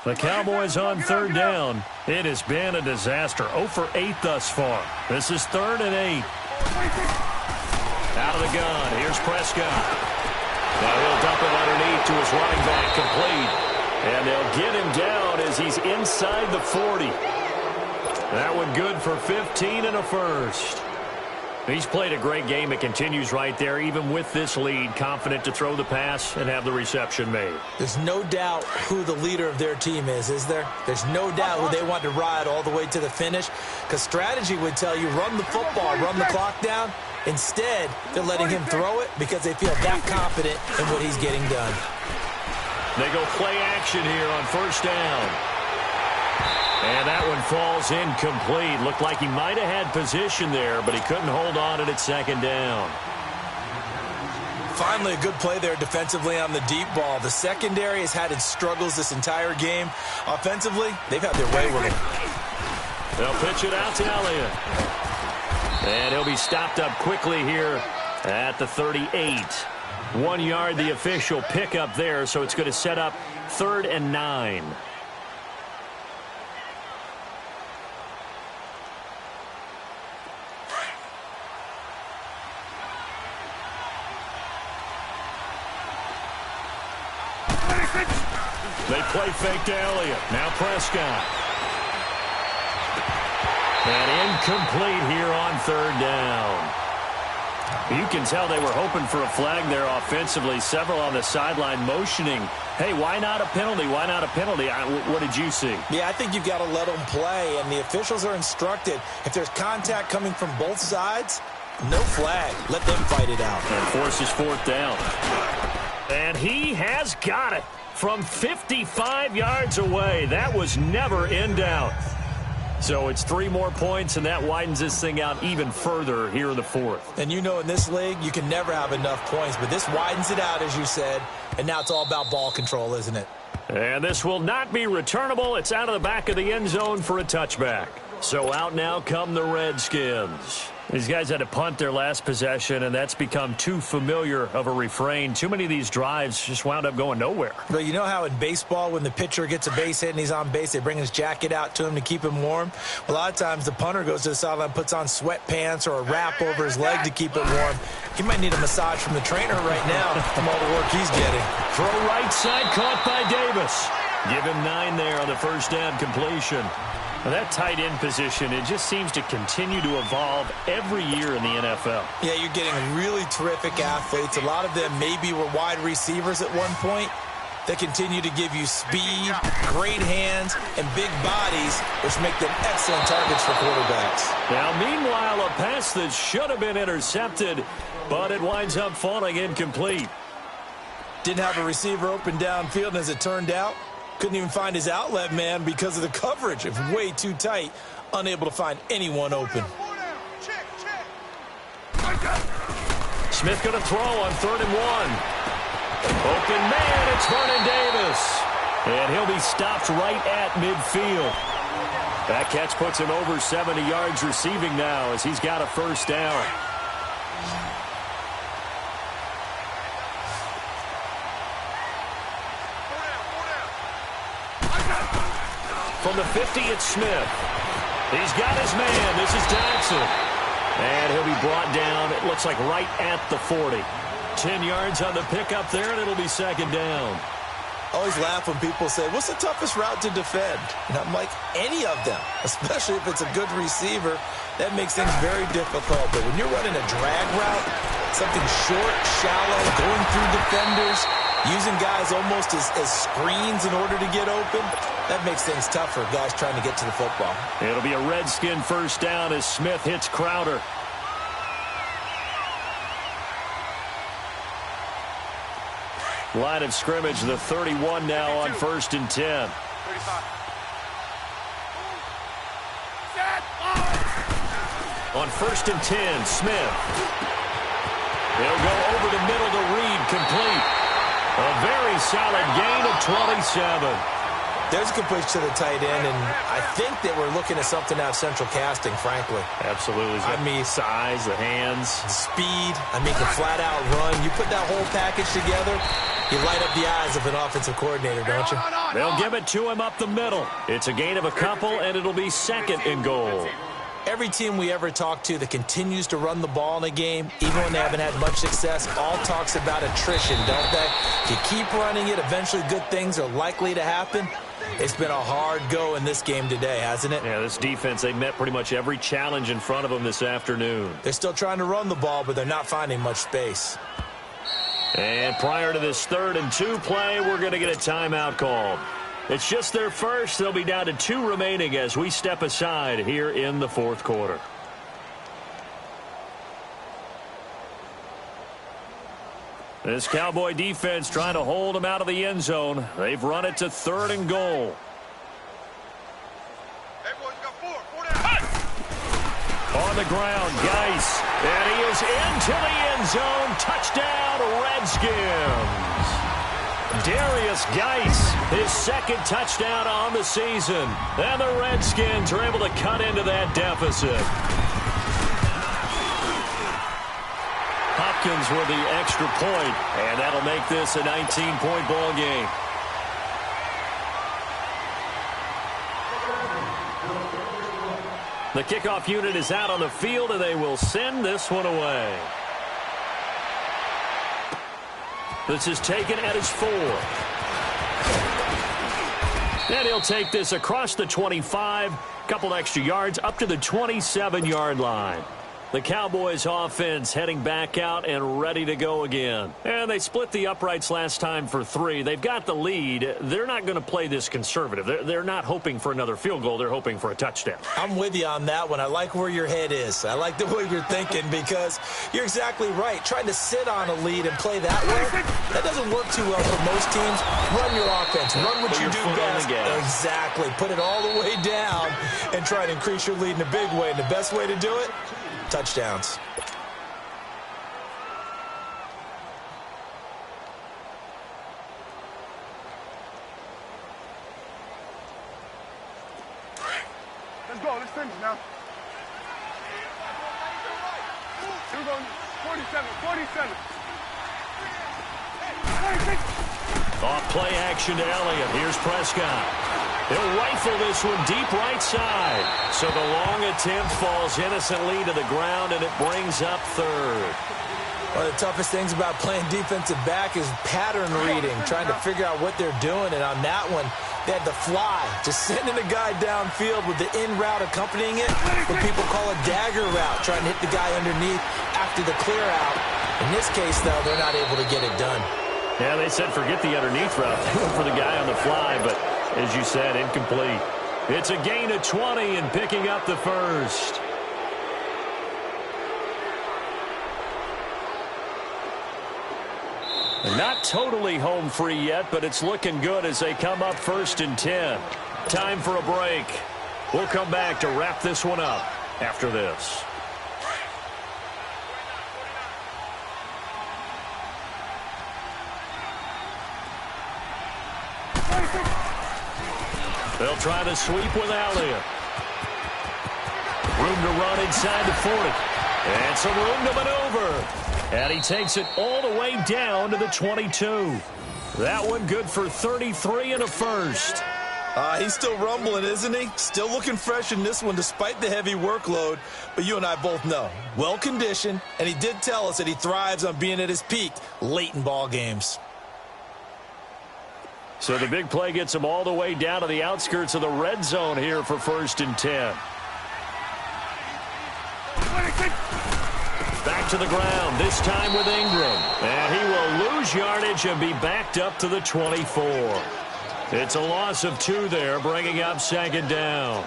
The Cowboys on third down. It has been a disaster. 0 for 8 thus far. This is 3rd and 8. Out of the gun. Here's Prescott. Now he'll dump it underneath to his running back, complete. And they'll get him down as he's inside the 40. That one good for 15 and a first. He's played a great game. It continues right there, even with this lead, confident to throw the pass and have the reception made. There's no doubt who the leader of their team is there? There's no doubt who they want to ride all the way to the finish, because strategy would tell you run the football, run the clock down. Instead, they're letting him throw it because they feel that confident in what he's getting done. They go play action here on first down. And that one falls incomplete. Looked like he might have had position there, but he couldn't hold on at its second down. Finally, a good play there defensively on the deep ball. The secondary has had its struggles this entire game. Offensively, they've had their way with it. They'll pitch it out to Elliott. And he'll be stopped up quickly here at the 38. 1 yard, the official pickup there, so it's going to set up 3rd and 9. They play fake to Elliott. Now Prescott. And incomplete here on 3rd down. You can tell they were hoping for a flag there offensively. Several on the sideline motioning, hey, why not a penalty? Why not a penalty? What did you see? Yeah, I think you've got to let them play, and the officials are instructed. If there's contact coming from both sides, no flag. Let them fight it out. And forces 4th down. And he has got it from 55 yards away. That was never in doubt. So it's 3 more points, and that widens this thing out even further here in the 4th. And you know in this league, you can never have enough points, but this widens it out, as you said, and now it's all about ball control, isn't it? And this will not be returnable. It's out of the back of the end zone for a touchback. So out now come the Redskins. These guys had to punt their last possession, and that's become too familiar of a refrain. Too many of these drives just wound up going nowhere. But you know how in baseball, when the pitcher gets a base hit and he's on base, they bring his jacket out to him to keep him warm? A lot of times the punter goes to the sideline, puts on sweatpants or a wrap over his leg to keep it warm. He might need a massage from the trainer right now from all the work he's getting. Throw right side, caught by Davis. Give him 9 there on the first down completion. Now that tight end position, it just seems to continue to evolve every year in the NFL. Yeah, you're getting really terrific athletes. A lot of them maybe were wide receivers at one point. They continue to give you speed, great hands, and big bodies, which make them excellent targets for quarterbacks. Now, meanwhile, a pass that should have been intercepted, but it winds up falling incomplete. Didn't have a receiver open downfield, and as it turned out, couldn't even find his outlet man because of the coverage. It was way too tight, unable to find anyone open. Smith going to throw on 3rd and 1. Open man, it's Vernon Davis. And he'll be stopped right at midfield. That catch puts him over 70 yards receiving now as he's got a first down. From the 50, it's Smith. He's got his man. This is Jackson. And he'll be brought down, it looks like, right at the 40. 10 yards on the pickup there, and it'll be 2nd down. I always laugh when people say, what's the toughest route to defend? And I'm like, any of them, especially if it's a good receiver. That makes things very difficult. But when you're running a drag route, something short, shallow, going through defenders, using guys almost as screens in order to get open, that makes things tough for guys trying to get to the football. It'll be a Redskin first down as Smith hits Crowder. Line of scrimmage, the 31 now on 1st and 10. On 1st and 10, Smith. He'll go over the middle to Reed, complete. A very solid gain of 27. There's a completion to the tight end, and I think that we're looking at something out of central casting, frankly. Absolutely. I mean, size, the hands. Speed. I mean, can flat out run. You put that whole package together, you light up the eyes of an offensive coordinator, don't you? They'll give it to him up the middle. It's a gain of a couple, and it'll be second and goal. Every team we ever talk to that continues to run the ball in a game, even when they haven't had much success, all talks about attrition, don't they? If you keep running it, eventually good things are likely to happen. It's been a hard go in this game today, hasn't it? Yeah, this defense, they met pretty much every challenge in front of them this afternoon. They're still trying to run the ball, but they're not finding much space. And prior to this 3rd and 2 play, we're going to get a timeout called. It's just their first. They'll be down to 2 remaining as we step aside here in the 4th quarter. This Cowboy defense trying to hold them out of the end zone. They've run it to 3rd and goal. Hey, boys, you got 4 down. On the ground, Geis. And he is into the end zone. Touchdown, Redskins. Darius Geis, his 2nd touchdown on the season. And the Redskins are able to cut into that deficit. Hopkins with the extra point, and that'll make this a 19-point ball game. The kickoff unit is out on the field, and they will send this one away. This is taken at his 4. And he'll take this across the 25, couple extra yards up to the 27-yard line. The Cowboys offense heading back out and ready to go again. And they split the uprights last time for 3. They've got the lead. They're not going to play this conservative. They're not hoping for another field goal. They're hoping for a touchdown. I'm with you on that one. I like where your head is. I like the way you're thinking because you're exactly right. Trying to sit on a lead and play that way, that doesn't work too well for most teams. Run your offense. Run what you do best. Exactly. Put it all the way down and try to increase your lead in a big way. And the best way to do it? Touchdowns. Let's go. Let's finish now. Here we go. 47. 47. Off play action to Elliott. Here's Prescott. He'll rifle this one deep right side. So the long attempt falls innocently to the ground, and it brings up 3rd. One of the toughest things about playing defensive back is pattern reading, trying to figure out what they're doing. And on that one, they had the fly, just sending a guy downfield with the in route accompanying it, what people call a dagger route, trying to hit the guy underneath after the clear out. In this case, though, they're not able to get it done. Yeah, they said forget the underneath route. They went for the guy on the fly, but as you said, incomplete. It's a gain of 20 and picking up the 1st. Not totally home free yet, but it's looking good as they come up 1st and 10. Time for a break. We'll come back to wrap this one up after this. They'll try to sweep with Elliott. Room to run inside the 40. And some room to maneuver. And he takes it all the way down to the 22. That one good for 33 and a 1st. He's still rumbling, isn't he? Still looking fresh in this one despite the heavy workload. But you and I both know, well-conditioned, and he did tell us that he thrives on being at his peak late in ball games. So the big play gets him all the way down to the outskirts of the red zone here for 1st and 10. Back to the ground, this time with Ingram. And he will lose yardage and be backed up to the 24. It's a loss of 2 there, bringing up 2nd down.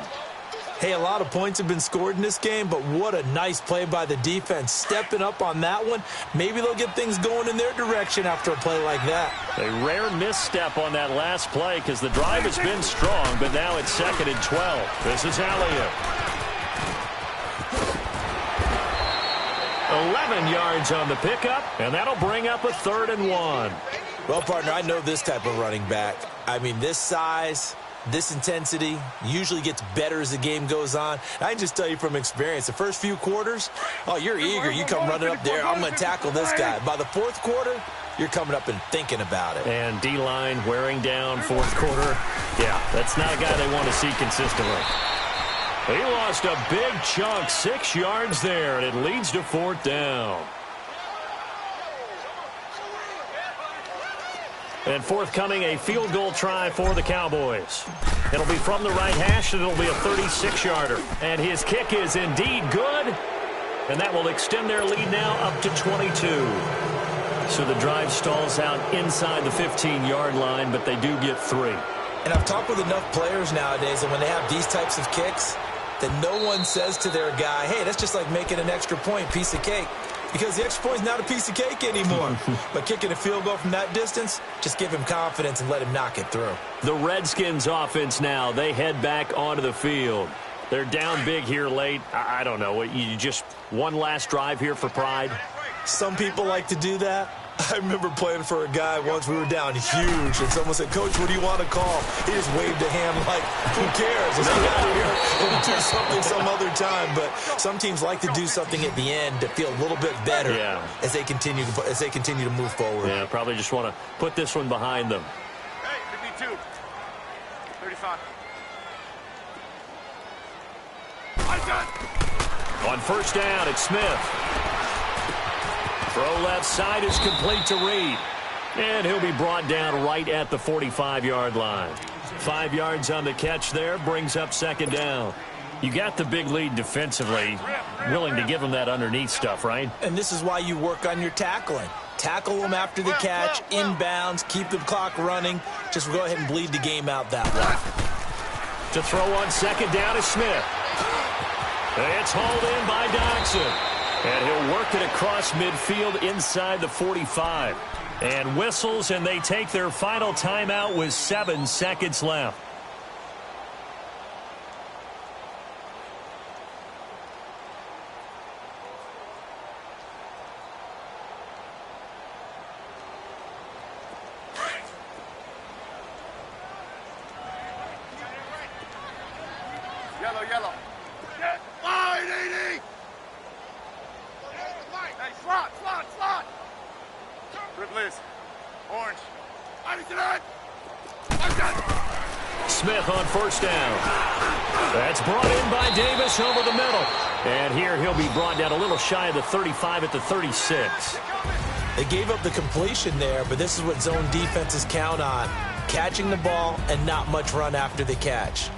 Hey, a lot of points have been scored in this game, but what a nice play by the defense. Stepping up on that one, maybe they'll get things going in their direction after a play like that. A rare misstep on that last play because the drive has been strong, but now it's 2nd and 12. This is Elliott. A 11 yards on the pickup, and that'll bring up a 3rd and 1. Well, partner, I know this type of running back. I mean, this size, this intensity usually gets better as the game goes on. I can just tell you from experience, the first few quarters, oh, you're eager. You come running up there, I'm going to tackle this guy. By the 4th quarter, you're coming up and thinking about it. And D-line wearing down 4th quarter. Yeah, that's not a guy they want to see consistently. He lost a big chunk, 6 yards there, and it leads to 4th down. And forthcoming, a field goal try for the Cowboys. It'll be from the right hash, and it'll be a 36-yarder. And his kick is indeed good, and that will extend their lead now up to 22. So the drive stalls out inside the 15-yard line, but they do get 3. And I've talked with enough players nowadays that when they have these types of kicks, that no one says to their guy, hey, that's just like making an extra point, piece of cake. Because the extra point is not a piece of cake anymore. But kicking a field goal from that distance, just give him confidence and let him knock it through. The Redskins offense now, they head back onto the field. They're down big here late. I don't know. You just one last drive here for pride? Some people like to do that. I remember playing for a guy once. We were down huge, and someone said, Coach, what do you want to call? He just waved a hand like, who cares? Let's get out of here. We'll do something some other time. But some teams like to do something at the end to feel a little bit better as they continue to move forward. Yeah, probably just want to put this one behind them. Hey, 52. 35. On 1st down, it's Smith. Throw left side is complete to Reed. And he'll be brought down right at the 45-yard line. 5 yards on the catch there, brings up 2nd down. You got the big lead defensively, willing to give them that underneath stuff, right? And this is why you work on your tackling. Tackle them after the catch, inbounds, keep the clock running. Just go ahead and bleed the game out that way. To throw on 2nd down is Smith. It's hauled in by Dodson. And he'll work it across midfield inside the 45. And whistles, and they take their final timeout with 7 seconds left. Yellow. Line, 80! Hey, slot! Rip Liz. Orange. Smith on 1st down. That's brought in by Davis over the middle. And here he'll be brought down a little shy of the 35 at the 36. They gave up the completion there, but this is what zone defenses count on. Catching the ball and not much run after the catch.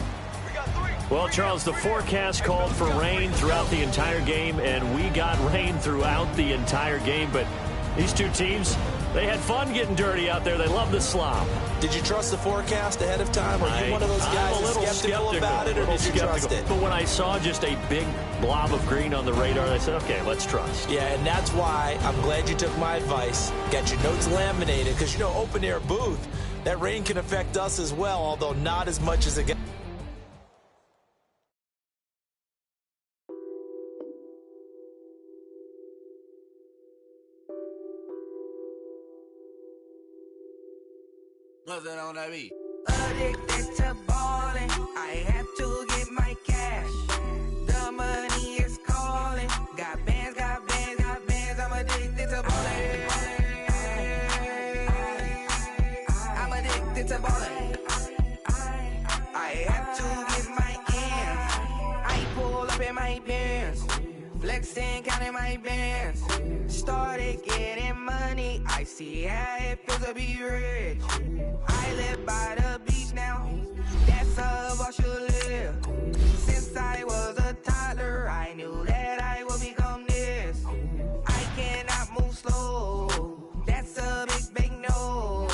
Well, Charles, the forecast called for rain throughout the entire game, and we got rain throughout the entire game. But these two teams, they had fun getting dirty out there. They love the slop. Did you trust the forecast ahead of time? Are you one of those guys that's skeptical about it, or did you trust it? But when I saw just a big blob of green on the radar, I said, okay, let's trust. Yeah, and that's why I'm glad you took my advice. Got your notes laminated, because, you know, open-air booth, that rain can affect us as well, although not as much as it gets. What's that on that beat? Addicted to ballin', I have to get my cash. The money is calling. Got bands, I'm addicted to ballin'. I'm addicted to ballin'. I have to get my ends. I pull up in my Benz, flexing, counting my bands. Started getting money, I see how it feels to be rich. I live by the beach now, that's how I should live. Since I was a toddler, I knew that I would become this. I cannot move slow, that's a big no.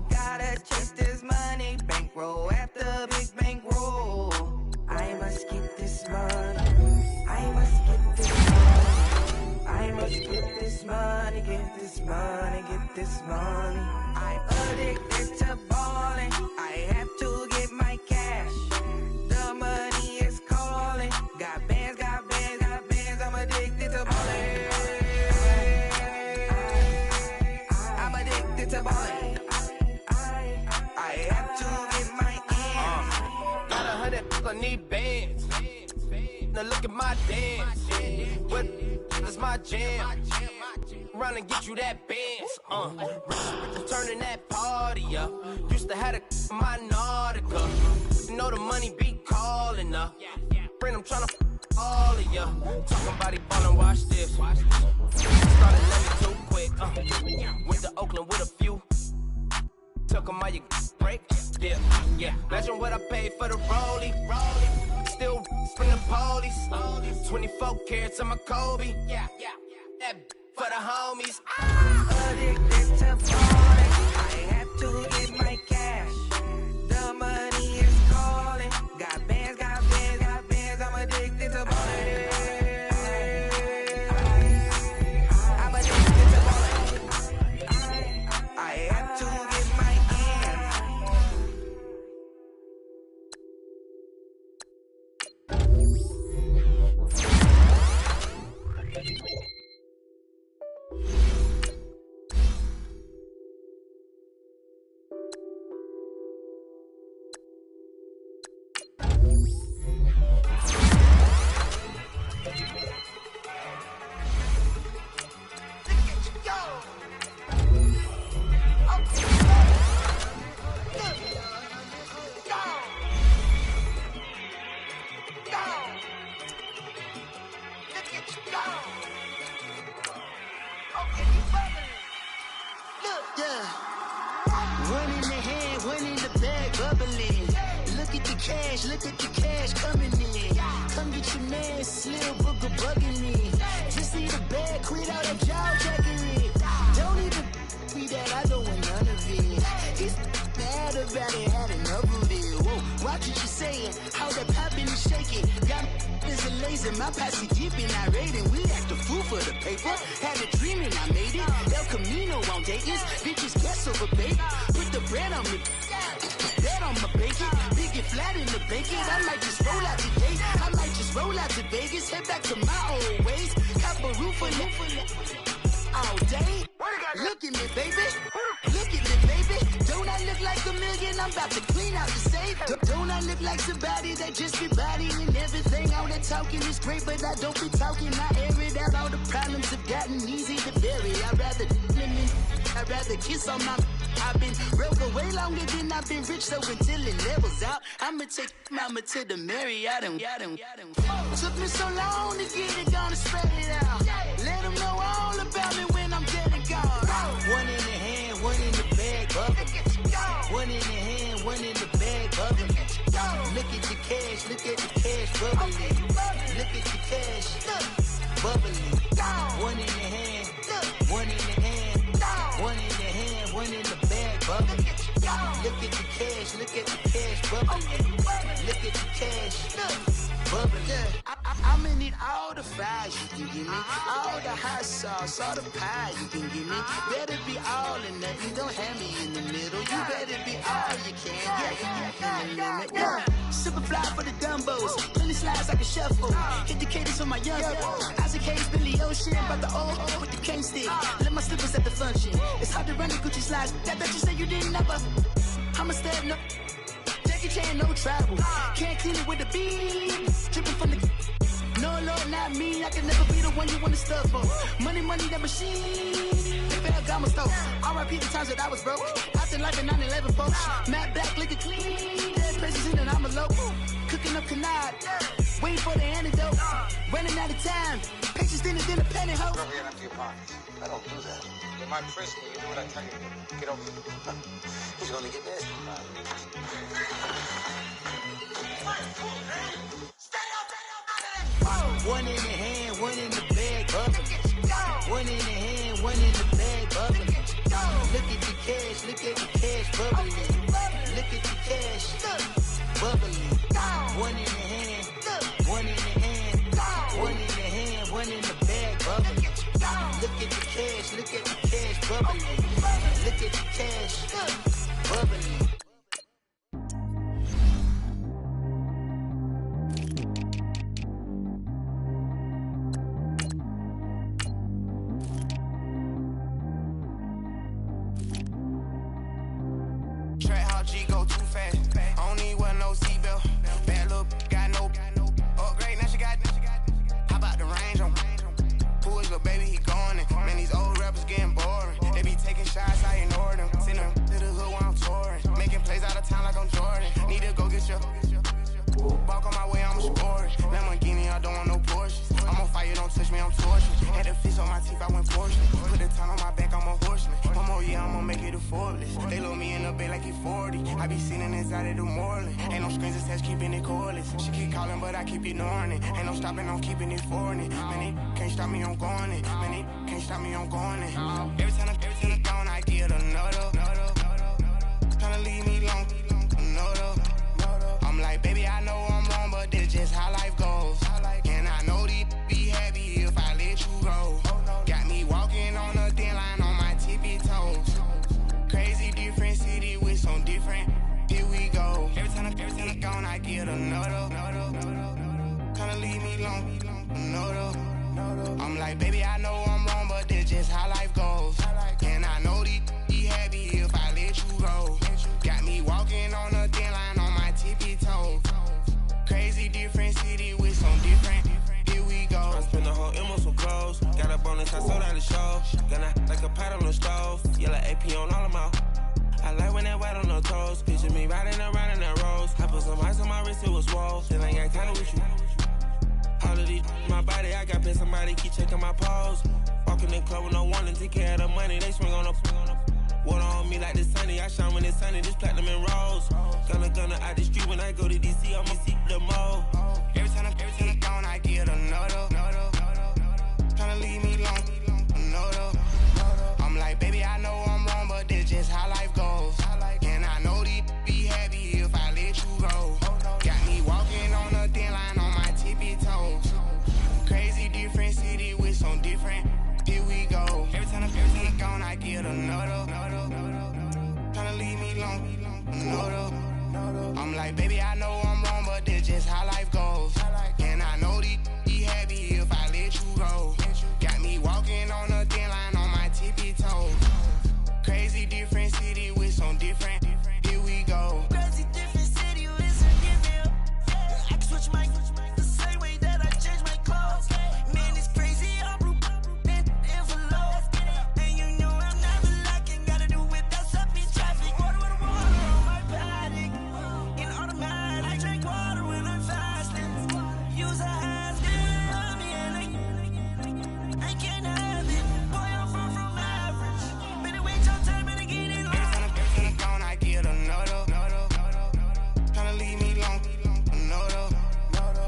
Gotta chase this money, bankroll after big bankroll. I must get this money, I must get this money. I must get this money, get this money, get this money. I'm addicted to ballin', I have to get my cash. The money is calling. Got bands, I'm addicted to ballin'. my dance. What is my jam? Run and get you that Benz. Turning that party up. Used to have a my Nautica. You know the money be calling up. Friend, I'm tryna all of ya. Talking about he ballin', watch this. Started living too quick. Went to Oakland with a few. Took 'em all you break. Yeah. Imagine what I paid for the rollie. Still from the police. 24 carats on my Kobe. Yeah. That for the homies. Addicted to falling. I have to get my cash. The money is calling. Got bands, got bands, got bands. I'm addicted to balling. I'm addicted to balling. I have to get my One in the hand, one in the bag, bubbling. Look at the cash coming in. Come get your man, Slim Booger bugging me. Just need a bag, quit all that jaw jackery. Don't even be that, I don't want none of it. He's mad about it, had enough of it. Whoa, watch what you saying, how that poppin' and shaking. Got is a laser, my posse deep and I raiding. We act a fool for the paper, had a dream and I made it. El Camino on Dayton's, bitches guess over bait. Put the bread on me, that on my bacon. Big and flat in the bacon, I might just roll out today. I might just roll out to Vegas, head back to my old ways. Cop a roof for all day. Look at me, baby. Look at me, baby. Don't I look like a million? I'm about to clean out the safe. Don't I look like somebody that just be bodying everything? All that talking is great, but I don't be talking. I air it out. All the problems have gotten easy to bury. I'd rather kiss on my. I've been broke way longer than I've been rich, so until it levels out, I'ma take mama to the Marriott and took me so long to get it, gonna spread it out. Let them know all about me when I'm dead and gone. One in the hand, one in the bag, bubbling. One in the hand, one in the bag, bubbling. Look at the cash, bubbling. Look at the cash, bubbling. One in the hand, one in the hand, one in the hand, one in the bag, bubbling. Look at the cash, bubbling. Look at the cash, bubbling. I'ma need all the fries you can give me, all the hot sauce, all the pie you can give me. Better be all or nothing, don't have me in the middle. You better be all you can. Yeah. Super fly for the Dumbos, plenty slides like a shuffle. Hit the cadence on my young Isaac Hayes, Billy Ocean, but the old with the cane stick. Let my slippers at the function. It's hard to run the Gucci slides. That bet you say you didn't never. I'ma step no. Jackie Chan, no travel. Can't clean it with the beat. Dripping from the. No, Lord, not me. I can never be the one you want to stuff for. Money, that machine. Ferragamo stove. R.I.P. the times that I was broke. Acting like a 9/11 folks. Matte black, liquor clean. Dead places in an envelope. Cooking up canard. Waiting for the antidote. Running out of time. Patience dinner, penny hoe. Rub your empty pockets. I don't do that. You're my prisoner. You do what I tell you to. Get over here. He's gonna get nasty. One in the hand, one in the bag, bubbling. One in the hand, one in the bag, bubbling. Look at the cash, bubbling. Look at the cash, bubbling. One in the hand, one in the hand, one in the hand, one in the bag, bubbling. Look at the cash, bubbling. Look at the cash, bubbling. Go too fast. I don't need one no seatbelt. Bad look, got no upgrade. Now she got Walk on my way, I'm a sport. Lamborghini, I don't want no Porsches. I'm on fire, don't touch me, I'm tortured. Had a fish on my teeth, I went fortunate. Put the time on my back, I'm a horseman. One more year, I'ma make it a Forbes. They load me in the bay like he 40. I be sitting inside of the Moreland. Ain't no screens attached, keeping it cordless. She keep calling, but I keep ignoring it. Ain't no stopping, I'm keeping it foreign it. Man, they can't stop me, I'm going it. Man, they can't stop me, I'm going it. Every time I'm gone, I get another. Tryna leave me alone, another. I'm like, baby, I know I'm wrong, but this just how life goes. And I know these be happy if I let you go. Got me walking on a thin line on my tippy toes. Crazy different city with some different, here we go. Every time I'm gone, I get another. Tryna leave me alone, another. I'm like, baby, I know I'm wrong, but this just how life goes. And I know these be happy if I let you go. Got me walking on a thin line on my tippy toes. Crazy different city with some different, here we go. I spent the whole M on some clothes. Got a bonus, I sold out the show. Gonna like a pot on the stove. Yellow AP on all of my. I like when that white on the toes. Picture me riding around in that rose. I put some ice on my wrist, it was swole. Then I got kinda with you. All of these, my body, I got paid somebody, keep checking my pose. Walking in club with no warning, take care of the money, they swing on the. Water on me like the sunny, I shine when it's sunny, this platinum and rose. Gonna out the street when I go to DC, I'ma see the mo. Every time I'm gone, I get another. Tryna leave me alone, another. I'm like, baby, I know I'm wrong, but this just how life goes. And I know these be happy if I let you go. Got me walking on a thin line on my tippy toes. Crazy different city with some different, here we go. Every time I'm gone, I get another. Tryna leave me alone, another. I'm like, baby, I know I'm wrong, but this just how life goes. And I know these be happy if I let you go. Got me walking on a thin line on my tippy toes. Crazy different city with some different, here we go. Crazy different city with some different. I can switch my the same way that I change my clothes. Man, it's crazy, I'm blue, envelope. And you know I'm never lacking, gotta do without stopping traffic. Water on my paddock, in automatic. I drink water when I'm fasting. Use a hands, on me and I can't have it. Boy, I'm far from average. Better wait your time and get it on. Every time I'm gone, I get another. Tryna leave me alone, another.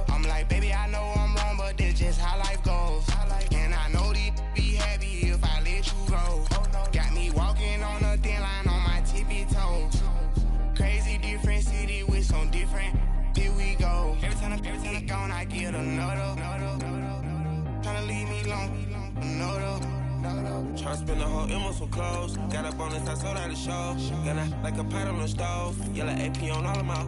I'm like, baby, I know I'm wrong, but this just how life goes. And I know these be happy if I let you go. Got me walking on a thin line on my tippy toes. Crazy different city with some different, here we go. Every time I'm gone, I get another. Tryna leave me alone, another. Tryna spend the whole M on some clothes. Got a bonus, I sold out the show. Gonna like a pot on the stove. Yellow AP on all of my.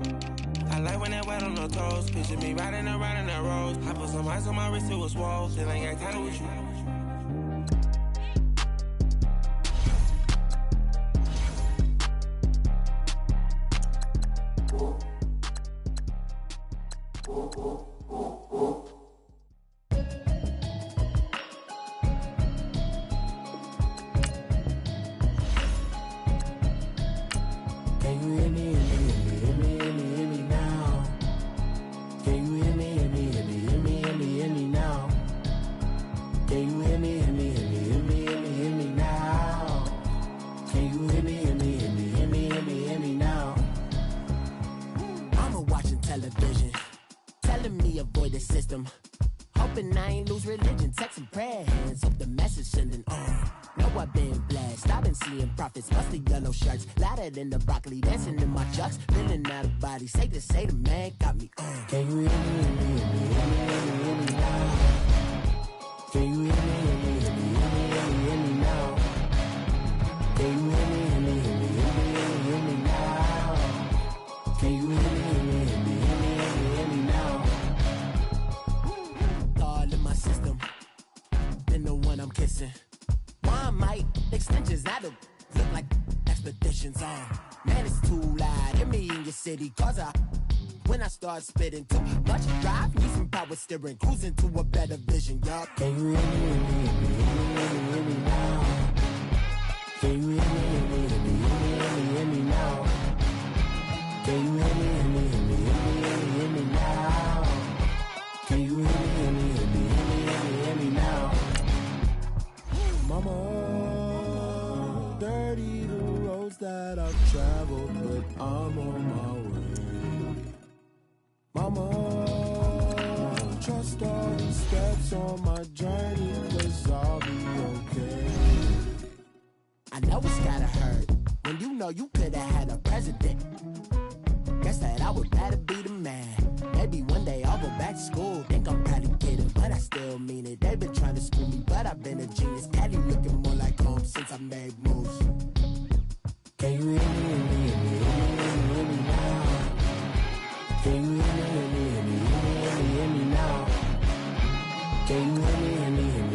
I like when that white on the toes. Picture me riding around in that rose. I put some ice on my wrist, it was swole. Then I got kinda with you. Can you hear me, hear me now? Can you hear me, hear me now? Can you hear me, hear me now? Can you hear me, hear me now? Mama watching television, telling me avoid the system. Hoping I ain't lose religion, texting prayer hands, hope the message sending on. Know I've been blessed, I've been seeing prophets, musty yellow shirts, louder than the broccoli, dancing in my chucks, feeling out of body, say the man got me on. Can you hear me, hear me now? Can you hear me, hear me now? Can you hear me, hear me now? Can you hear me, hear me now? Thought in my system, then the one I'm kissing. Why might extensions that'll look like expeditions on? Man, it's too loud. Hear me in your city, cause when I start spitting too much drive, need some power steering, cruising to a better vision, y'all. Can you hear me, hear me now? Can you hear me, hear me now? Can you hear me, hear me dirty, the roads that I've traveled, but I'm on my way. Mama, trust all these steps on my journey, 'cause I'll be okay. I know it's gotta hurt when you know you could've had a president. Guess that I would rather be the man. Maybe one day I'll go back to school. Think I'm probably kidding, but I still mean it. They've been trying to school me, but I've been a genius. Cali looking more like home since I made moves. Can you hear me, hear me, hear me, hear me now? Can you hear me, hear me, hear me, hear me, hear me now? Can you hear me, hear me, hear me?